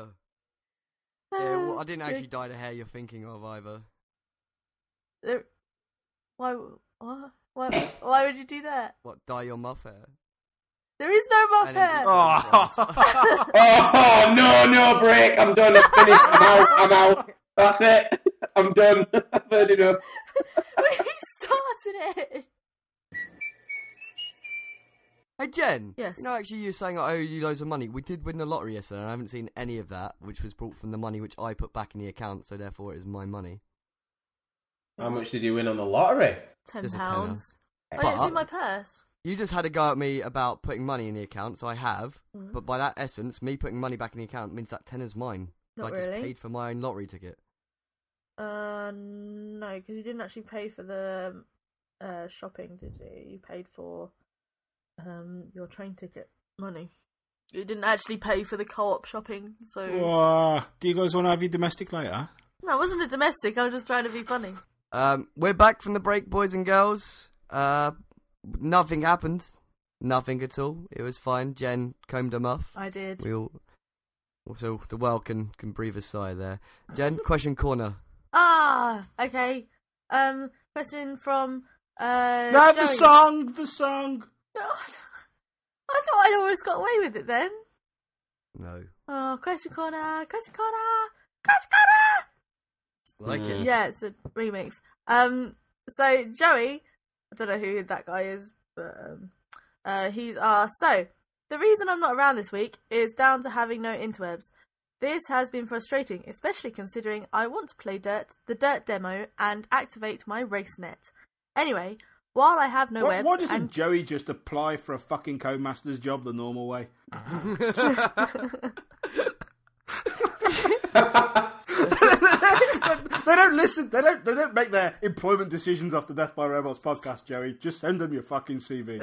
Yeah, well, I didn't actually dye the hair you're thinking of either. Why would you do that? What, dye your muff hair? There is no muff hair. Oh, no, break. I'm done. I'm finished. I'm out. That's it. I'm done. I've heard enough. He started it. Hey, Jen. Yes. You know, actually, you're saying I owe you loads of money. We did win the lottery yesterday, and I haven't seen any of that, which was brought from the money which I put back in the account, so therefore it is my money. How much did you win on the lottery? Just a £10. tenner. Oh, yeah, it's in my purse. You just had a go at me about putting money in the account, so I have. But by that essence, me putting money back in the account means that tenner's mine. Not I just really. paid for my own lottery ticket. No, because you didn't actually pay for the shopping, did you? You paid for your train ticket money. You didn't actually pay for the co-op shopping, so... Do you guys want to have your domestic later? No, it wasn't a domestic, I was just trying to be funny. We're back from the break, boys and girls. Nothing happened. Nothing at all. It was fine. Jen combed her muff. I did. So the world can breathe a sigh there. Jen, question corner. Okay. Question from No, Joey. the song. No, I thought I'd always got away with it then. No. Oh, question corner. Like it. Yeah, it's a remix. So Joey, I don't know who that guy is, but He's asked, so, the reason I'm not around this week is down to having no interwebs. This has been frustrating, especially considering I want to play the Dirt demo and activate my RaceNet. Anyway, while I have no webs... Why doesn't Joey just apply for a fucking Codemaster's job the normal way? They don't listen. They don't make their employment decisions off the Death by Robots podcast, Joey. Just send them your fucking CV.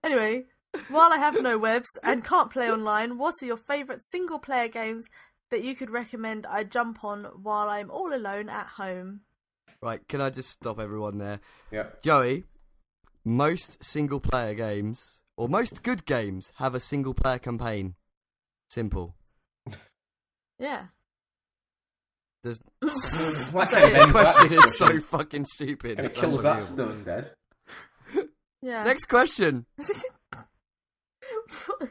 Anyway, while I have no webs and can't play online, what are your favourite single-player games that you could recommend I jump on while I'm all alone at home? Right, can I just stop everyone there? Yeah. Joey, most single-player games, or most good games, have a single-player campaign. Simple. Yeah. There's... Like the question is so fucking stupid. And it kills that stun dead. Yeah. Next question. That's not a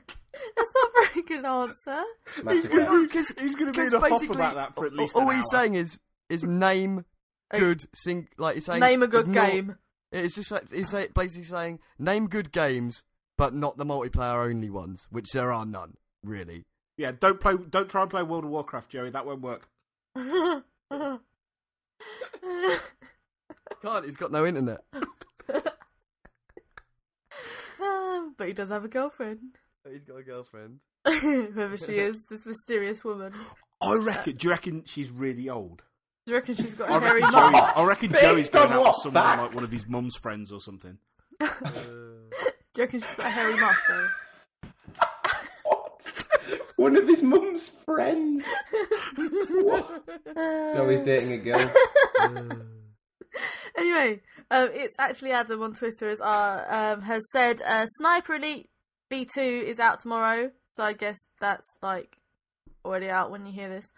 very good answer. He's going to be in a huff about that for at least an hour. All he's saying is name good he's saying name a good game. It's just like he's basically saying name good games, but not the multiplayer only ones, which there are none really. Yeah, don't try and play World of Warcraft, Joey. That won't work. Can't. He's got no internet. But he does have a girlfriend. He's got a girlfriend. Whoever she is, this mysterious woman. Do you reckon she's really old? Do you reckon she's got I a hairy reckon mum? I reckon Joey's going out with Based on someone what like one of his mum's friends or something. Do you reckon she's got a hairy muff though? One of his mum's friends. What? No, he's dating a girl. Anyway, it's actually Adam on Twitter has said Sniper Elite B2 is out tomorrow, so I guess that's like already out when you hear this.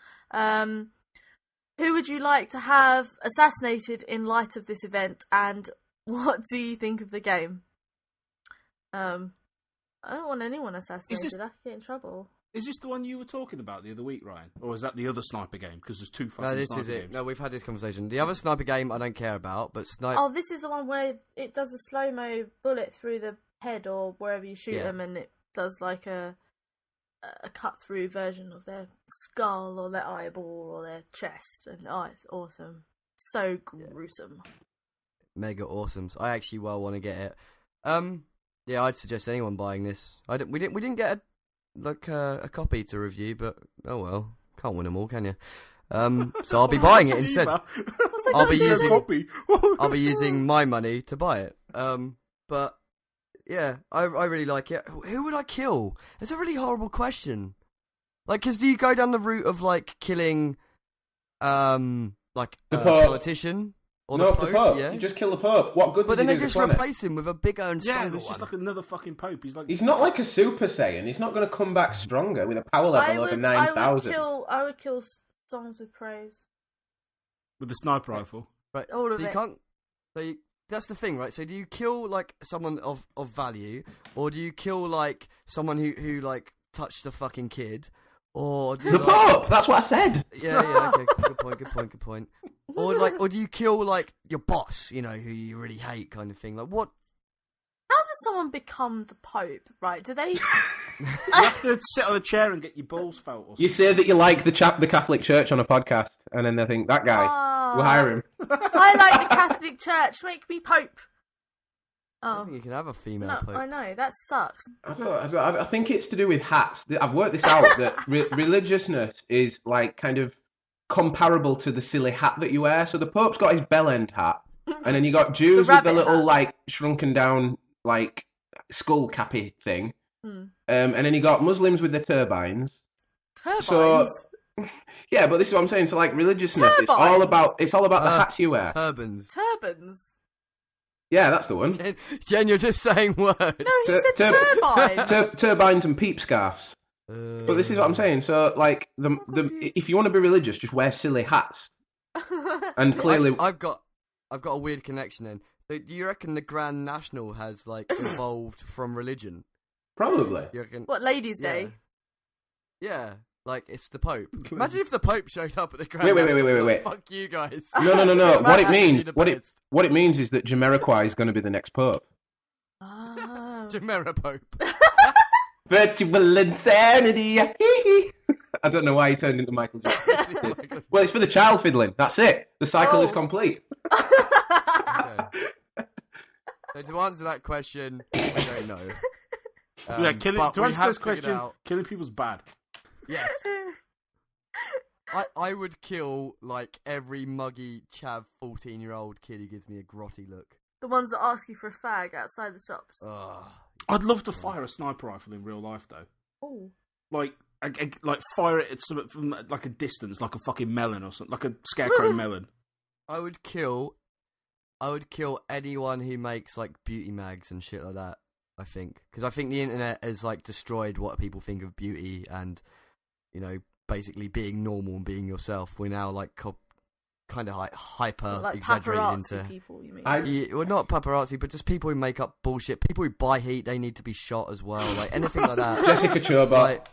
Who would you like to have assassinated in light of this event, and what do you think of the game? I don't want anyone assassinated. I could get in trouble. Is this the one you were talking about the other week, Ryan? Or is that the other sniper game? Because there's two fucking No, this sniper is it. games. No, we've had this conversation. The other sniper game I don't care about, but sniper... Oh, this is the one where it does the slow-mo bullet through the head or wherever you shoot them, and it does like a cut-through version of their skull or their eyeball or their chest. And oh, it's awesome. So gruesome. Mega awesome. So I actually want to get it. Yeah, I'd suggest anyone buying this. We didn't get a copy to review, but oh well, can't win them all, can you? So I'll be buying it instead. I'll be using my money to buy it. But yeah, I really like it. Who would I kill? It's a really horrible question. Like, because do you go down the route of like killing, like a politician? Or no, the Pope? Yeah? You just kill the Pope. What good but does then he they do just to the planet? replace him with a bigger and stronger there's just one. like another fucking Pope. He's not like a Super Saiyan. He's not going to come back stronger with a power level over 9,000. I would kill Songs with Praise. With the sniper rifle. Right, all of so you it. can't. That's the thing, right? So do you kill like someone of value, or do you kill like someone who like touched a fucking kid, or do you, the Pope. That's what I said. Yeah. Okay. Good point. Or do you kill like your boss? You know, who you really hate, kind of thing. Like what? How does someone become the Pope? Right? Do they? You have to sit on a chair and get your balls felt. Or something. You say that you like the Catholic Church on a podcast, and then they think that guy. We'll hire him. I like the Catholic Church. Make me Pope. I don't think you can have a female Pope. I know that sucks. I think it's to do with hats. I've worked this out that religiousness is like kind of comparable to the silly hat that you wear. So the Pope's got his bell end hat, and then you got Jews with the little hat. Like shrunken down like skull cappy thing, and then you got Muslims with their turbines. Turbines. So, yeah, but this is what I'm saying. So like religiousness, it's all about the hats you wear. Turbans. Yeah, that's the one. Jen, you're just saying words. No, she said turbine. Turbines and peep scarves. But this is what I'm saying. So, like, if you want to be religious, just wear silly hats. And clearly, I've got a weird connection. Then, so do you reckon the Grand National has like evolved from religion? Probably. You reckon? What, Ladies' Day? Yeah. Like, it's the Pope. Imagine if the Pope showed up at the Grand Wait. Fuck you guys. No. What it means is that Jamiroquai is going to be the next Pope. Oh. No. Chimera Pope. Virtual insanity. I don't know why he turned into Michael Jackson. Well, it's for the child fiddling. That's it. The cycle is complete. Okay. So to answer that question, I don't know. To answer this question, killing people's bad. Yes. I would kill, like, every muggy, chav 14-year-old kid who gives me a grotty look. The ones that ask you for a fag outside the shops. I'd love to fire a sniper rifle in real life, though. Oh. Like fire it at something from, like, a distance, like a fucking melon or something, like a scarecrow melon. I would kill anyone who makes, like, beauty mags and shit like that, I think. Because I think the internet has, like, destroyed what people think of beauty and, you know, basically being normal and being yourself. We're now, like, kind of, like, hyper like exaggerated paparazzi into people, you mean? Yeah, well, not paparazzi, but just people who make up bullshit. People who buy heat, they need to be shot as well. Like, anything like that. Jessica Chobot. Like,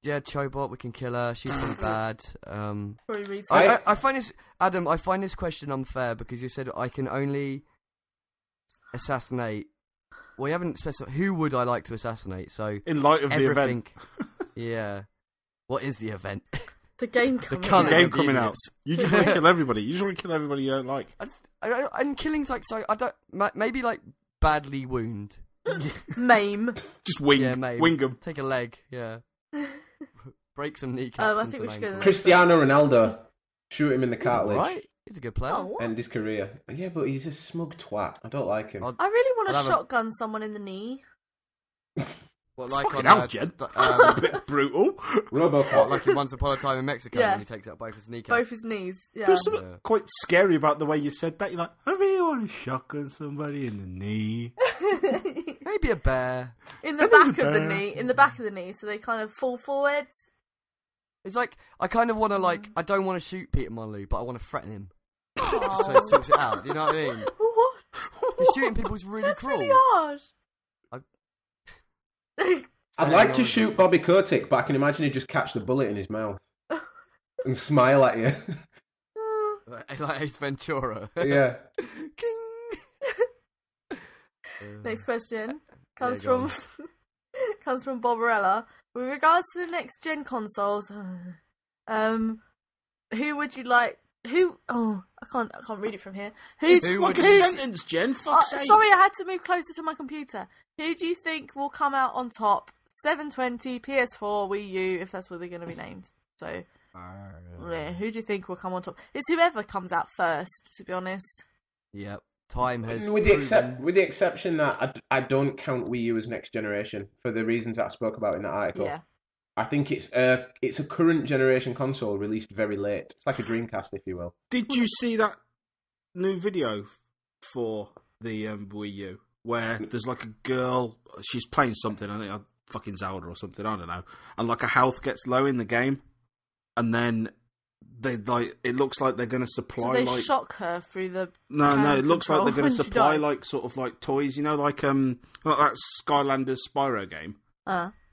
yeah, Chobot, we can kill her. She's pretty bad. Probably read I find this, Adam, I find this question unfair because you said I can only assassinate. Well, you haven't specified who would I like to assassinate. So in light of the event, yeah. What is the event? The game coming the out. game coming out. You just want to kill everybody. You just want to kill everybody you don't like. And killing's like so. I don't. Maybe like badly wound. Maim. Just wing. Yeah, maim. Wing them. Take a leg. Yeah. Break some kneecaps. I think we should go. Cristiano Ronaldo. Shoot him in the cartilage. Right. He's a good player. Oh, End his career. Yeah, but he's a smug twat. I don't like him. I really want to I'll have shotgun someone in the knee. What, like Fucking on hell, Jen. That's a bit brutal. Robocop. like in Once Upon a Time in Mexico Yeah. when he takes out both his kneecaps. Both his knees. Yeah. There's something quite scary about the way you said that. You're like, I really want to shotgun somebody in the knee. Maybe a bear. in the back of the knee. In the back of the knee, so they kind of fall forward. It's like I kind of want to like I don't want to shoot Peter Molyneux, but I want to threaten him just so Oh. it sorts it out. Do you know what I mean? What? Because shooting people is really That's cruel. really hard. I'd like to shoot Bobby Kotick, but I can imagine he'd just catch the bullet in his mouth and smile at you. Like Ace Ventura. Yeah. King. Next question comes Yeah, go from comes from Bobarella. With regards to the next gen consoles, who would you like? Who? Oh, I can't read it from here. It's like a sentence, Jen. Fuck's sake. Sorry, I had to move closer to my computer. Who do you think will come out on top? 720, PS4, Wii U, if that's what they're going to be named. So, yeah, who do you think will come on top? It's whoever comes out first, to be honest. Yep. Time has With the exception that I don't count Wii U as next generation for the reasons that I spoke about in that article. Yeah. I think it's a current generation console released very late. It's like a Dreamcast, if you will. Did you see that new video for the Wii U where there's like a girl, she's playing something, I think fucking Zelda or something, I don't know, and like her health gets low in the game, and then they like it looks like they're going to supply So they like shock her through the no, it looks like they're going when to she supply dies. like sort of like toys, you know, like that Skylanders Spyro game.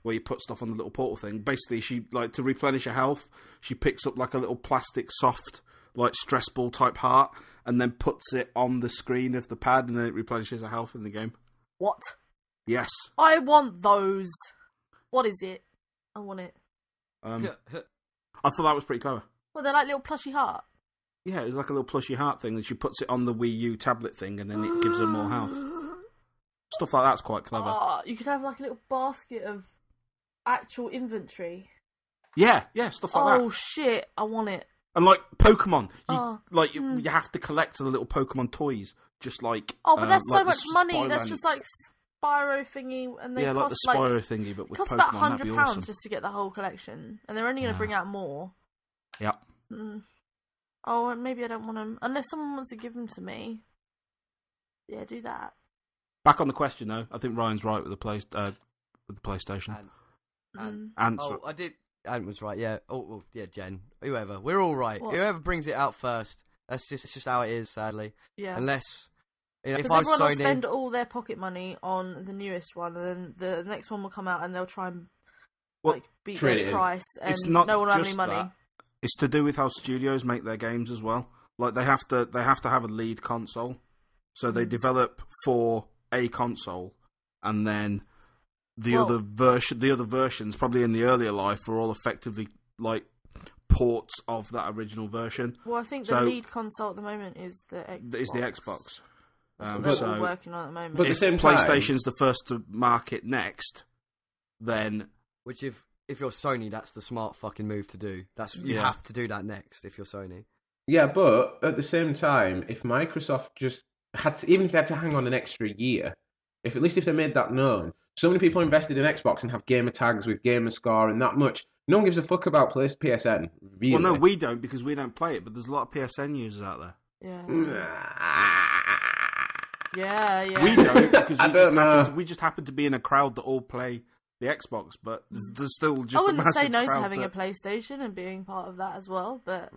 Where you put stuff on the little portal thing. Basically, she, like, to replenish her health, she picks up, like, a little plastic soft, like, stress ball type heart, and then puts it on the screen of the pad, and then it replenishes her health in the game. What? Yes. I want those. What is it? I want it. I thought that was pretty clever. Well, they're like little plushy heart. Yeah, it was like a little plushy heart thing, and she puts it on the Wii U tablet thing, and then it gives her more health. Stuff like that's quite clever. Oh, you could have, like, a little basket of actual inventory. Yeah, stuff like that. Oh, shit. I want it. And like Pokemon, you have to collect the little Pokemon toys, just like. Oh, but that's like so much money. Spyland. That's just like Spyro thingy, and they like cost the Spyro thingy, but with cost Pokemon, about that'd be £100 awesome. just to get the whole collection, and they're only going to bring out more. Yeah. Oh, and maybe I don't want them unless someone wants to give them to me. Yeah, do that. Back on the question though, I think Ryan's right with the PlayStation. And I did. Ant was right. Yeah. Oh, yeah. Jen. Whoever. We're all right. What? Whoever brings it out first. It's just how it is. Sadly. Yeah. Unless if Because I everyone will Sony, spend all their pocket money on the newest one, and then the next one will come out, and they'll try and beat trade their it in. price, and it's not no one will have any just money. that. It's to do with how studios make their games as well. Like they have to have a lead console, so they develop for a console, and then the other versions, probably in the earlier life, were all effectively like ports of that original version. Well, I think the lead console at the moment is the Xbox. Is the Xbox. That's what they're all working on at the moment. But at the same PlayStation's the first to market next, then... Which if you're Sony, that's the smart fucking move to do. You have to do that next if you're Sony. Yeah, but at the same time, if Microsoft just had to, even if they had to hang on an extra year, at least if they made that known, so many people invested in Xbox and have gamer tags with gamer score and that much. No one gives a fuck about PSN. Really. Well, no, we don't because we don't play it, but there's a lot of PSN users out there. Yeah. We don't because we just happen to be in a crowd that all play the Xbox, but there's still just I wouldn't a massive say no to crowd having a PlayStation and being part of that as well, but...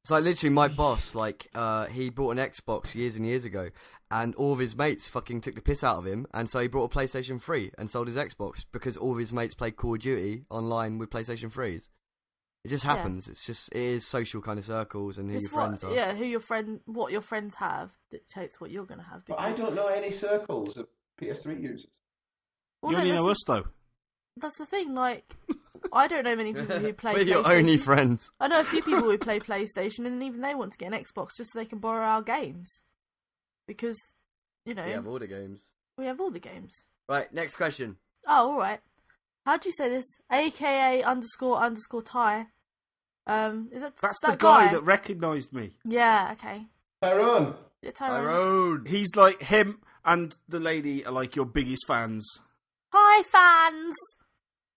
It's like literally my boss, he bought an Xbox years and years ago, and all of his mates fucking took the piss out of him, and so he brought a PlayStation 3 and sold his Xbox because all of his mates played Call of Duty online with PlayStation 3s. It just happens. It is social kind of circles and who your friends are. Yeah, what your friends have dictates what you're going to have. But I don't know any circles of PS3 users. Well, you only know us though. That's the thing, I don't know many people who play PlayStation. We're your only friends. I know a few people who play PlayStation, and even they want to get an Xbox just so they can borrow our games. Because, We have all the games. We have all the games. Right, next question. Oh, alright. How do you say this? AKA __ Ty. That's the guy that recognised me. Yeah, okay. Tyrone. Yeah, Tyrone. He's like, him and the lady are like your biggest fans. Hi, fans!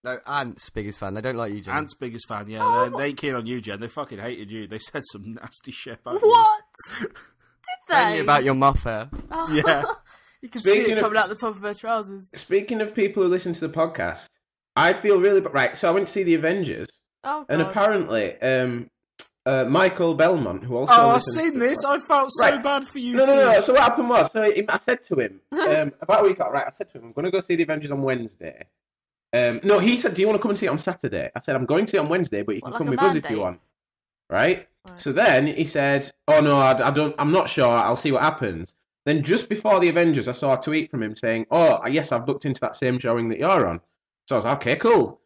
No, Ant's biggest fan. They don't like you, Jenn. Ant's biggest fan, yeah. They keen on you, Jenn. They fucking hated you. They said some nasty shit about What? Did they? Mainly about your muff hair. Oh. Yeah. You can see it coming out the top of her trousers. Speaking of people who listen to the podcast, I feel really... Right, so I went to see the Avengers, and apparently Michael Belmont, who also... Oh, I've seen this. I felt so bad for you. No. So what happened was, I said to him, about a week ago, I said to him, I'm going to go see the Avengers on Wednesday. No, he said, do you want to come and see it on Saturday? I said, I'm going to see it on Wednesday, but you can come with us if you want. Right? So then he said, oh no, I'm not sure, I'll see what happens. Then just before the Avengers, I saw a tweet from him saying, oh, yes, I've booked into that same showing that you're on. So I was like, okay, cool.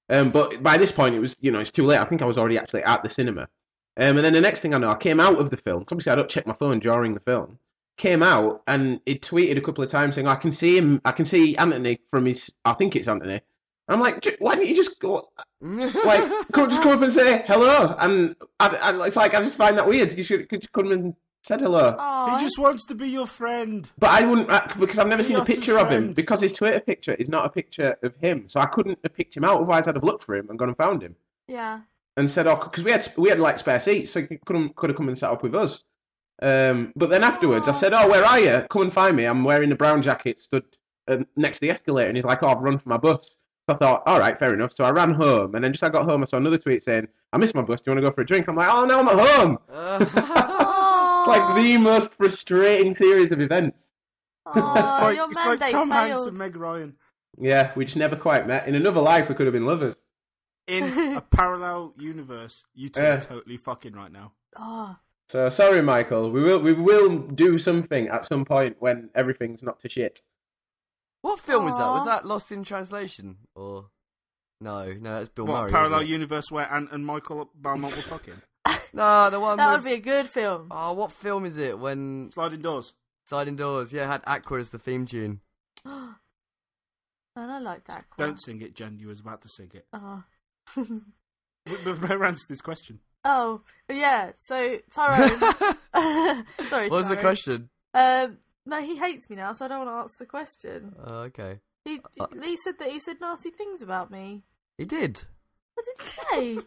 But by this point, it was, it's too late. I think I was already actually at the cinema. And then the next thing I know, I came out of the film. Obviously, I don't check my phone during the film. Came out, and he tweeted a couple of times saying, I can see him. I can see Anthony from his... I think it's Anthony. And I'm like, why don't you just go... just come up and say hello? And it's like, I just find that weird. You should just come and said hello. Aww. He just wants to be your friend. But I wouldn't... Because I've never seen a picture of him. Because his Twitter picture is not a picture of him. So I couldn't have picked him out. Otherwise, I'd have looked for him and gone and found him. Yeah. And said, because we had like spare seats, so he could have come and sat up with us. But then afterwards, I said, where are you? Come and find me. I'm wearing a brown jacket, stood next to the escalator. And he's like, I've run for my bus. So I thought, all right, fair enough. So I ran home. And then just as I got home, I saw another tweet saying, I missed my bus. Do you want to go for a drink? I'm like, oh, no, I'm at home. It's like the most frustrating series of events. It's like Tom Hanks and Meg Ryan. Yeah, we just never quite met. In another life, we could have been lovers. In a parallel universe, you two are totally fucking right now. Oh. So sorry, Michael. We will do something at some point when everything's not to shit. What film was that? Was that Lost in Translation? Or no, that's Bill Murray. Parallel universe where Ant and Michael Belmont were fucking? No, the one that would be a good film. Oh, what film is it? When Sliding Doors. Sliding Doors. Yeah, it had Aqua as the theme tune. And I liked Aqua. Don't sing it, Jenn. You was about to sing it. Oh. Where answer this question? Oh, yeah. So Tyrone. Sorry. What was the question? No, he hates me now, so I don't want to answer the question. Oh, okay. He said that he said nasty things about me. He did. What did he say?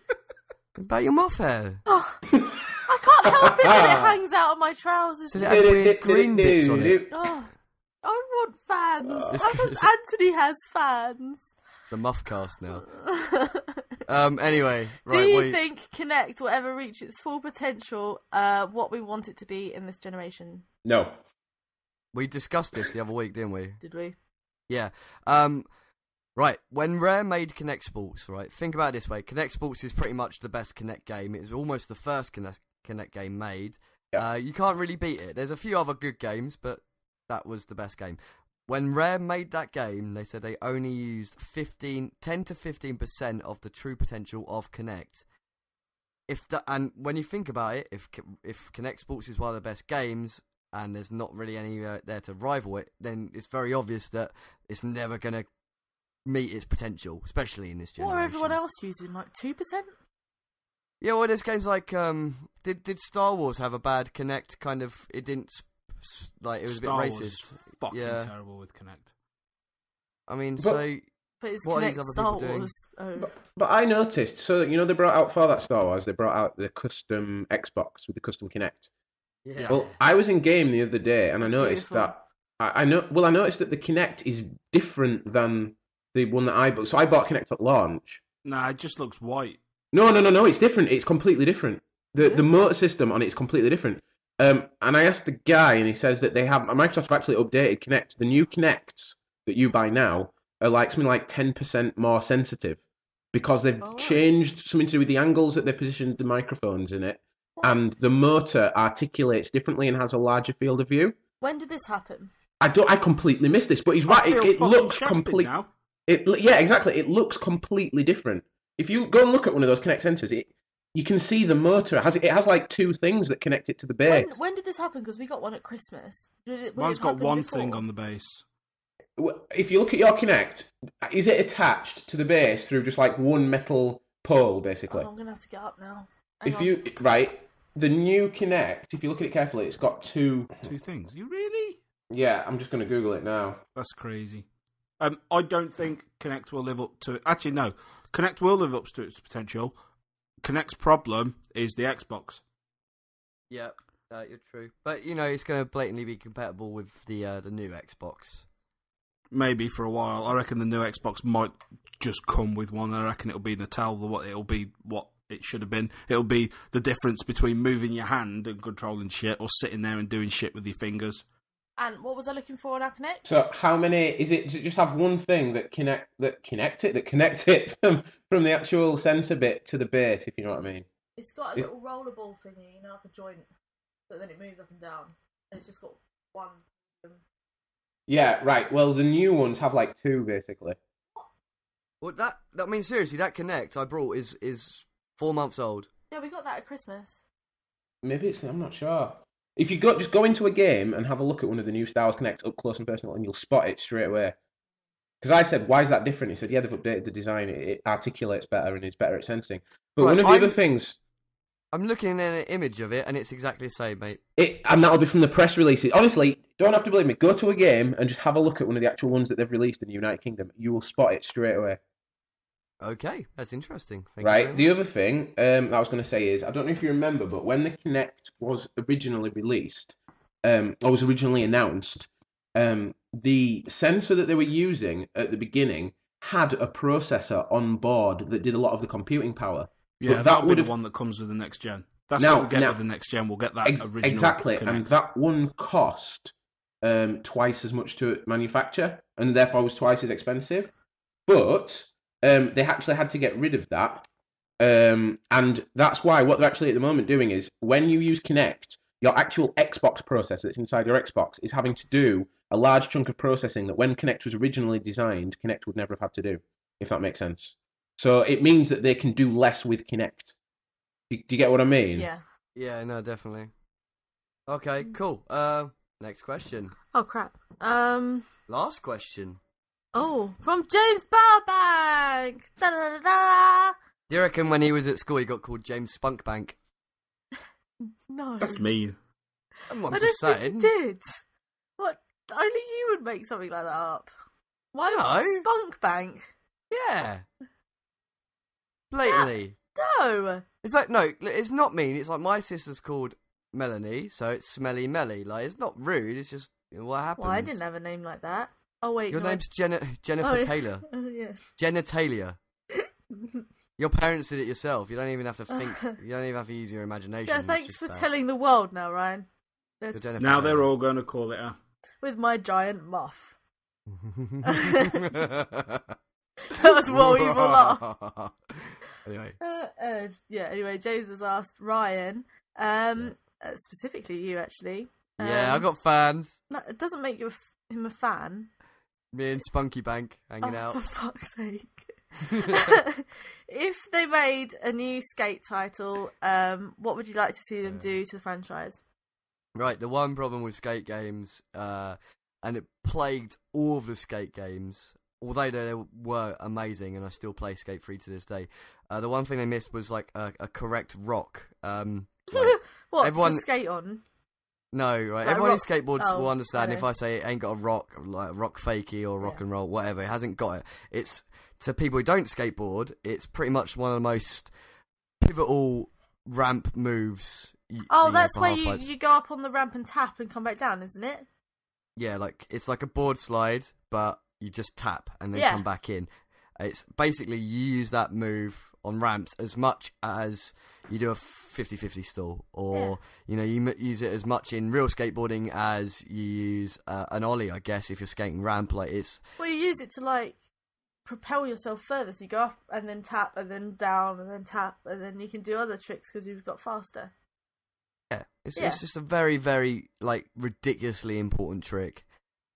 About your muff hair. Oh, I can't help it that it hangs out of my trousers. So it has weird green bits on it. Oh, I want fans. How come Anthony has fans? The muff cast now. Anyway, right. Do you think Kinect will ever reach its full potential? What we want it to be in this generation? No. We discussed this the other week, didn't we? Did we? Yeah. Right. When Rare made Kinect Sports, right? Think about it this way: Kinect Sports is pretty much the best Kinect game. It was almost the first Kinect game made. Yeah. You can't really beat it. There's a few other good games, but that was the best game. when Rare made that game, they said they only used 10 to 15% of the true potential of Kinect. And when you think about it, if Kinect Sports is one of the best games, and there's not really any there to rival it, then it's very obvious that it's never going to meet its potential, especially in this generation. What are everyone else using? Like 2%? Yeah, well, there's games like did Star Wars have a bad Kinect kind of? It didn't like it was Star a bit Wars racist. is fucking terrible with Kinect. I mean, But it's what are Kinect these other Star people doing? Wars. Oh. But I noticed, so you know they brought out for that Star Wars, they brought out the custom Xbox with the custom Kinect. Yeah. Well, I was in game the other day and That's I noticed beautiful. that I noticed that the Kinect is different than the one that I bought. So I bought Kinect at launch. Nah, it just looks white. No, it's different. It's completely different. The motor system on it is completely different. And I asked the guy, and he says that Microsoft have actually updated Kinect. The new Kinects that you buy now are like something like 10% more sensitive because they've changed something to do with the angles that they've positioned the microphones in it, and the motor articulates differently and has a larger field of view. When did this happen? I completely missed this, but he's right. It looks complete. now. Yeah, exactly. It looks completely different. If you go and look at one of those Kinect sensors, you can see the motor. It has like two things that connect it to the base. When did this happen? Because we got one at Christmas. Mine's got one thing on the base. If you look at your Kinect, is it attached to the base through just like one metal pole, basically? Oh, I'm gonna have to get up now. The new Kinect, if you look at it carefully, it's got two things. You really? Yeah, I'm just going to Google it now. That's crazy. I don't think Kinect will live up to it. Actually, no. Kinect will live up to its potential. Kinect's problem is the Xbox. Yeah, you're true. But, it's going to blatantly be compatible with the new Xbox. Maybe for a while. I reckon the new Xbox might just come with one. I reckon it'll be it'll be what it should have been. It'll be the difference between moving your hand and controlling shit or sitting there and doing shit with your fingers. And what was I looking for on our Kinect? So how many does it just have one thing that connect it from the actual sensor bit to the base, if you know what I mean? It's got a little rollerball thingy, like a joint, so then it moves up and down, and it's just got one. Yeah, right. Well, the new ones have like two, basically. Well, that means seriously, that Kinect I brought is 4 months old. Yeah, we got that at Christmas. Maybe I'm not sure. If you just go into a game and have a look at one of the new Star Wars Kinects up close and personal, and you'll spot it straight away. Because I said, why is that different? He said, yeah, they've updated the design. It articulates better and is better at sensing. But one of the other things... I'm looking at an image of it, and it's exactly the same, mate. And that'll be from the press releases. Honestly, don't have to believe me. Go to a game and just have a look at one of the actual ones that they've released in the United Kingdom. You will spot it straight away. Okay, that's interesting. Right, the other thing I was going to say is, I don't know if you remember, but when the Kinect was originally released, or was originally announced, the sensor that they were using at the beginning had a processor on board that did a lot of the computing power. Yeah, that would be the one that comes with the next gen. That's what we'll get with the next gen. We'll get that original exactly, Kinect. And that one cost twice as much to manufacture, and therefore was twice as expensive. But they actually had to get rid of that, and that's why what they're actually at the moment doing is when you use Kinect, your actual Xbox processor that's inside your Xbox is having to do a large chunk of processing that when Kinect was originally designed, Kinect would never have had to do, if that makes sense. So it means that they can do less with Kinect. Do you get what I mean? Yeah. Yeah, no, definitely. Okay, cool. Next question. Oh crap. Last question. Oh, from James Burbank. Da da da da. Do you reckon when he was at school he got called James Spunkbank? No. That's mean. I'm I just don't saying. think he did. What? Only you would make something like that up. Why not Spunk Bank? Yeah. Blatantly. No. It's like, no, it's not mean. It's like my sister's called Melanie, so it's Smelly Melly. Like, it's not rude. It's just what happens. Well, I didn't have a name like that. Oh wait, your name's Jennifer yeah. Taylor. Yeah. Genitalia. Your parents did it yourself. You don't even have to think. You don't even have to use your imagination. Yeah, thanks for telling the world now, Ryan. Now they're all going to call it a... With my giant muff. That was what evil laugh. Anyway. Anyway, James has asked Ryan, specifically you actually. Yeah, I got fans. No, it doesn't make you him a fan. Me and Spunky Bank hanging Oh, out. for fuck's sake. If they made a new Skate title, what would you like to see them do to the franchise? Right, the one problem with Skate games, and it plagued all of the Skate games, although they were amazing, and I still play Skate 3 to this day, the one thing they missed was, like, a correct rock. What, everyone... to skate on? No, right. Like Everyone who rock... skateboards will understand okay. if I say it ain't got a rock, like rock fakey or rock and roll, whatever. It hasn't got it. It's, to people who don't skateboard, it's pretty much one of the most pivotal ramp moves. That's where you go up on the ramp and tap and come back down, isn't it? Yeah, like it's like a board slide, but you just tap and then come back in. It's basically you use that move on ramps as much as you do a 50-50 stall, or you use it as much in real skateboarding as you use an ollie, I guess, if you're skating ramp. Like it's you use it to like propel yourself further. So you go up and then tap and then down and then tap, and then you can do other tricks because you've got faster. It's just a very, very like ridiculously important trick.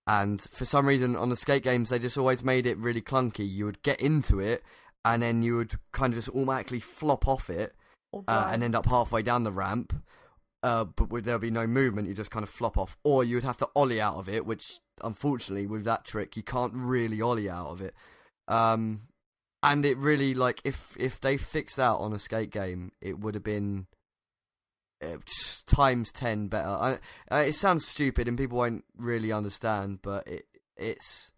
And for some reason on the skate games they just always made it really clunky. You would get into it and then you would kind of just automatically flop off it and end up halfway down the ramp, but there'll be no movement. You just kind of flop off, or you would have to ollie out of it, which unfortunately with that trick you can't really ollie out of it. And it really, like, if they fixed that on a skate game, it would have been just times 10 better. It sounds stupid and people won't really understand, but it's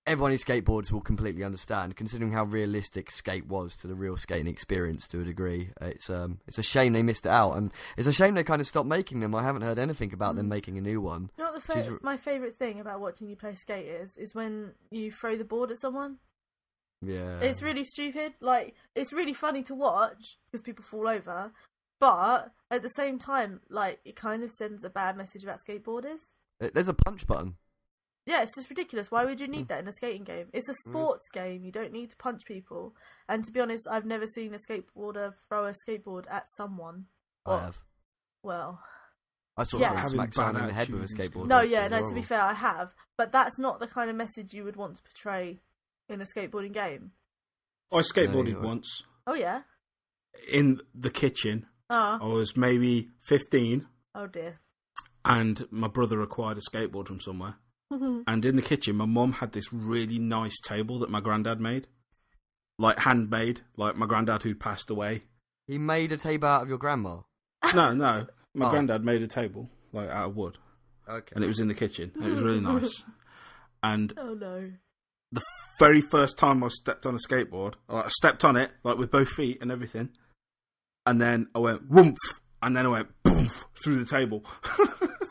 everyone who skateboards will completely understand, considering how realistic skate was to the real skating experience to a degree. It's a shame they missed it out, and it's a shame they kind of stopped making them. I haven't heard anything about them making a new one. You know what my favourite thing about watching you play skate is when you throw the board at someone. Yeah. It's really stupid. Like, it's really funny to watch because people fall over, but at the same time, like, it kind of sends a bad message about skateboarders. There's a punch button. Yeah, it's just ridiculous. Why would you need that in a skating game? It's a sports game. You don't need to punch people. And to be honest, I've never seen a skateboarder throw a skateboard at someone. I have. Well, I saw someone smack someone in the head with a skateboard. No, to be fair, I have. But that's not the kind of message you would want to portray in a skateboarding game. I skateboarded once. Oh, yeah? In the kitchen. I was maybe 15. Oh, dear. And my brother acquired a skateboard from somewhere. And in the kitchen, my mum had this really nice table that my granddad made. Like, handmade. Like, my granddad who passed away. He made a table out of your grandma? No. My granddad made a table, like, out of wood. Okay. And it was in the kitchen. It was really nice. And oh, no. The very first time I stepped on a skateboard, I stepped on it, like, with both feet and everything. And then I went, whoomph! And then I went, boomf! Through the table.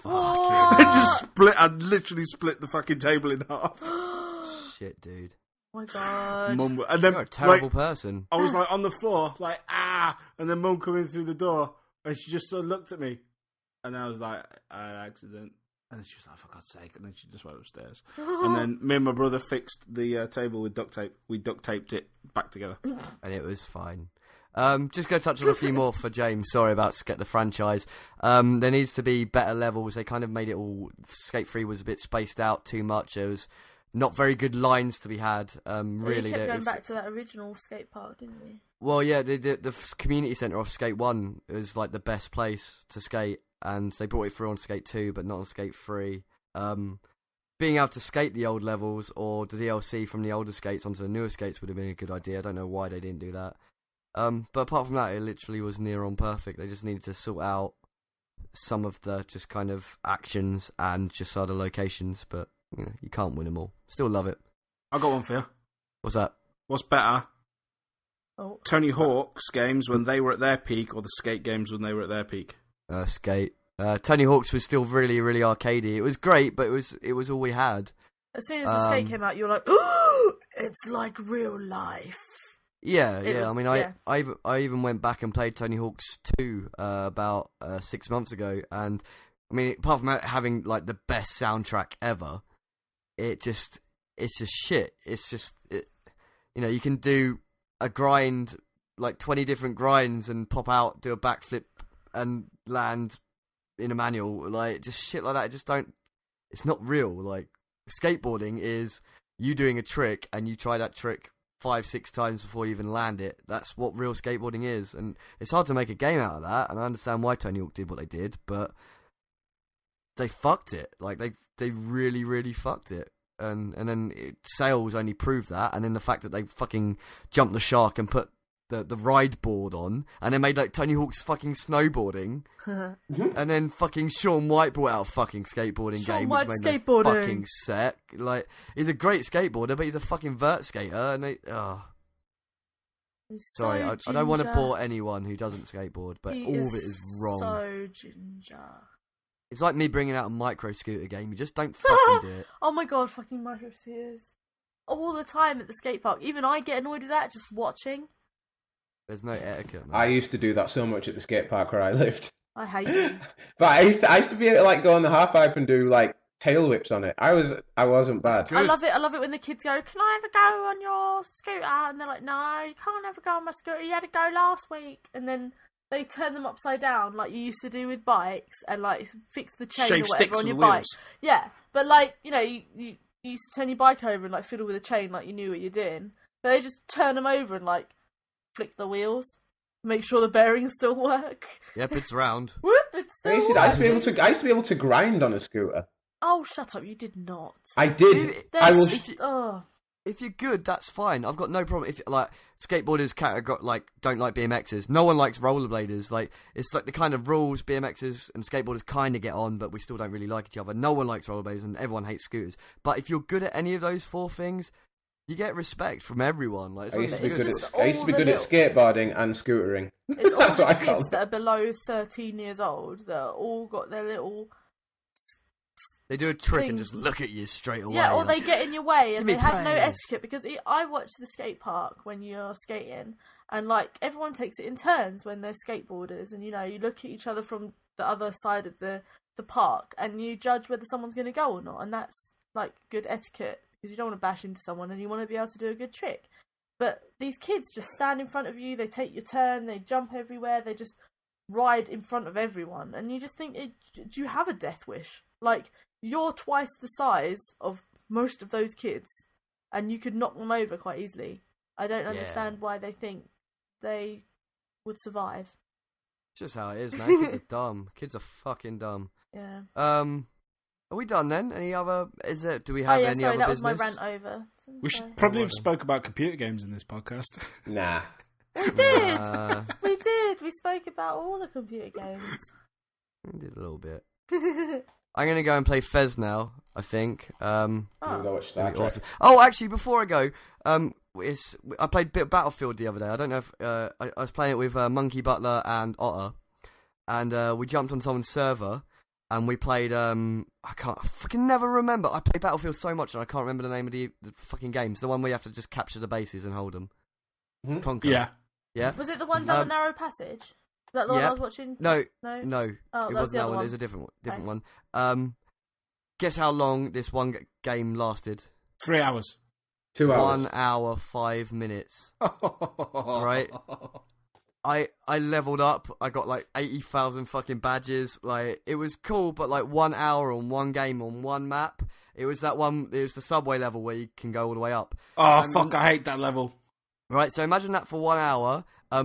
I literally split the fucking table in half. Shit, dude. Oh my god. Mum, and then, you're a terrible person. I was like on the floor, like, and then Mum come in through the door, and she just sort of looked at me, and I was like, I had an accident. And she was like, for God's sake, and then she just went upstairs. And then me and my brother fixed the table with duct tape. We duct taped it back together. And it was fine. Just going to touch on a few more for James. Sorry about the franchise. There needs to be better levels. They kind of made it all... Skate 3 was a bit spaced out too much. There was not very good lines to be had. Really, you kept going back to that original skate park, didn't you? Well, yeah, the community centre of Skate 1 was like the best place to skate, and they brought it through on Skate 2, but not on Skate 3. Being able to skate the old levels or the DLC from the older skates onto the newer skates would have been a good idea. I don't know why they didn't do that. But apart from that, it literally was near on perfect. They just needed to sort out some of the just kind of actions and just other locations, but you can't win them all. Still love it. I got one for you. What's that? What's better? Oh. Tony Hawk's games when they were at their peak, or the skate games when they were at their peak? Skate. Tony Hawk's was still really, really arcadey. It was great, but it was all we had. As soon as the skate came out, you were like, "Oh, it's like real life." Yeah. I mean, I even went back and played Tony Hawk's 2 about 6 months ago, and I mean, apart from having like the best soundtrack ever, it's just shit. It's just you can do a grind, like 20 different grinds, and pop out, do a backflip, and land in a manual, like just shit like that. It's not real. Like skateboarding is you doing a trick and you try that trick 5-6 times before you even land it. That's what real skateboarding is, and it's hard to make a game out of that. And I understand why Tony Hawk did what they did, but they fucked it. Like they really, really fucked it. And then sales only proved that, and then the fact that they fucking jumped the shark and put the ride board on, and then made like Tony Hawk's fucking snowboarding, and then fucking Shaun White brought out a fucking skateboarding game, which made me fucking sick. Like, he's a great skateboarder, but he's a fucking vert skater, and they sorry, I don't want to bore anyone who doesn't skateboard, but all of it is wrong. So ginger. It's like me bringing out a micro scooter game. You just don't fucking do it. Oh my god, fucking micro scooters. All the time at the skate park. Even I get annoyed with that, just watching. There's no etiquette, man. I used to do that so much at the skate park where I lived. I hate you. But I used to be able to like go on the half pipe and do like tail whips on it. I wasn't bad. I love it when the kids go, "Can I ever go on your scooter?" And they're like, "No, you can't ever go on my scooter. You had to go last week." And then they turn them upside down like you used to do with bikes, and like fix the chain Shave or whatever sticks on with your the bike. wheels. Yeah, but like, you know, you used to turn your bike over and like fiddle with a chain like you knew what you're doing. But they just turn them over and like flick the wheels, make sure the bearings still work. Yep, it's round. Whoop, it's still I used to be able to grind on a scooter. Oh, shut up! You did not. I did. I will. If you're good, that's fine. I've got no problem. If like skateboarders don't like BMXs, no one likes rollerbladers. Like, it's like the kind of rules BMXs and skateboarders kind of get on, but we still don't really like each other. No one likes rollerbladers, and everyone hates scooters. But if you're good at any of those 4 things, you get respect from everyone. Like, I used to be it's good at skateboarding and scootering. It's all That's the what I call kids it. that are below 13 years old that all got their little. They do a trick and things. just look at you straight away. Yeah, or they get in your way and Give they me have no praise. etiquette, because I watch the skate park when you're skating, and like everyone takes it in turns when they're skateboarders, and you know, you look at each other from the other side of the park and you judge whether someone's going to go or not, and that's like good etiquette, because you don't want to bash into someone and you want to be able to do a good trick. But these kids just stand in front of you, they take your turn, they jump everywhere, they just ride in front of everyone, and you just think, do you have a death wish? Like, you're twice the size of most of those kids, and you could knock them over quite easily. I don't understand why they think they would survive. It's just how it is, man. Kids are dumb. Kids are fucking dumb. Yeah. Are we done then? Any other? Do we have any other that business? was my rant over. We should probably have spoke about computer games in this podcast. Nah. We did. We did. We spoke about all the computer games. We did a little bit. I'm gonna go and play Fez now, I think. I'm gonna go watch Star Trek. Awesome. Oh, actually, before I go, I played a bit of Battlefield the other day. I don't know if I was playing it with Monkey Butler and Otter, and we jumped on someone's server and we played. I fucking never remember. I play Battlefield so much and I can't remember the name of the fucking games. The one where you have to just capture the bases and hold them. Mm-hmm. Conquer. Yeah. Was it the one down the narrow passage? Is that the one I was watching? No. No. It wasn't that one. It was a different one. Guess how long this one game lasted? 3 hours. 2 hours. 1 hour, 5 minutes. Right? I leveled up. I got like 80,000 fucking badges. Like, it was cool, but like 1 hour on one game on one map. It was that one. It was the subway level where you can go all the way up. Oh, fuck! I hate that level. Right, so imagine that for 1 hour.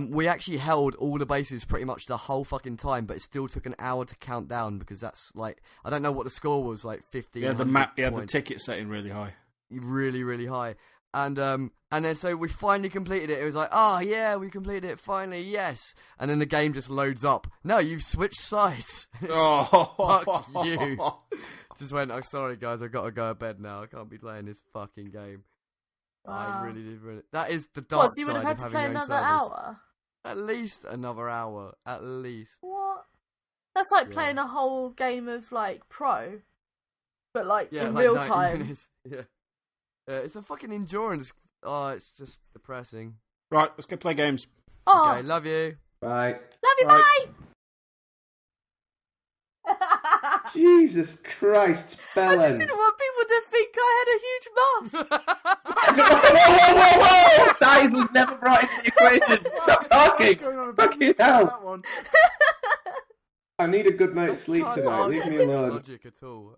We actually held all the bases pretty much the whole fucking time, but it still took an hour to count down because that's like, I don't know what the score was, like 50. Yeah, the map. Yeah, the ticket setting really high. Really, really high. And then so we finally completed it. It was like, oh yeah, we completed it finally, yes. And then the game just loads up. No, you've switched sides. Oh, fuck you. Just went, oh sorry guys, I've got to go to bed now. I can't be playing this fucking game. Wow. I really did. That is the dark So you would have side had of to having play your own another servers. hour? At least another hour. At least. What? That's like playing a whole game of like Pro, but like in like real 90 time. minutes. Yeah. It's a fucking endurance. Oh, it's just depressing. Right, let's go play games. Oh, Okay, love you. Bye. love you, Bye. bye. Jesus Christ, I just Belen. didn't want people to think I had a huge muff. Whoa! Size was never brought into the equation. Stop talking. Fucking hell. I need a good night's sleep Can't tonight. Leave argue me with alone. logic at all.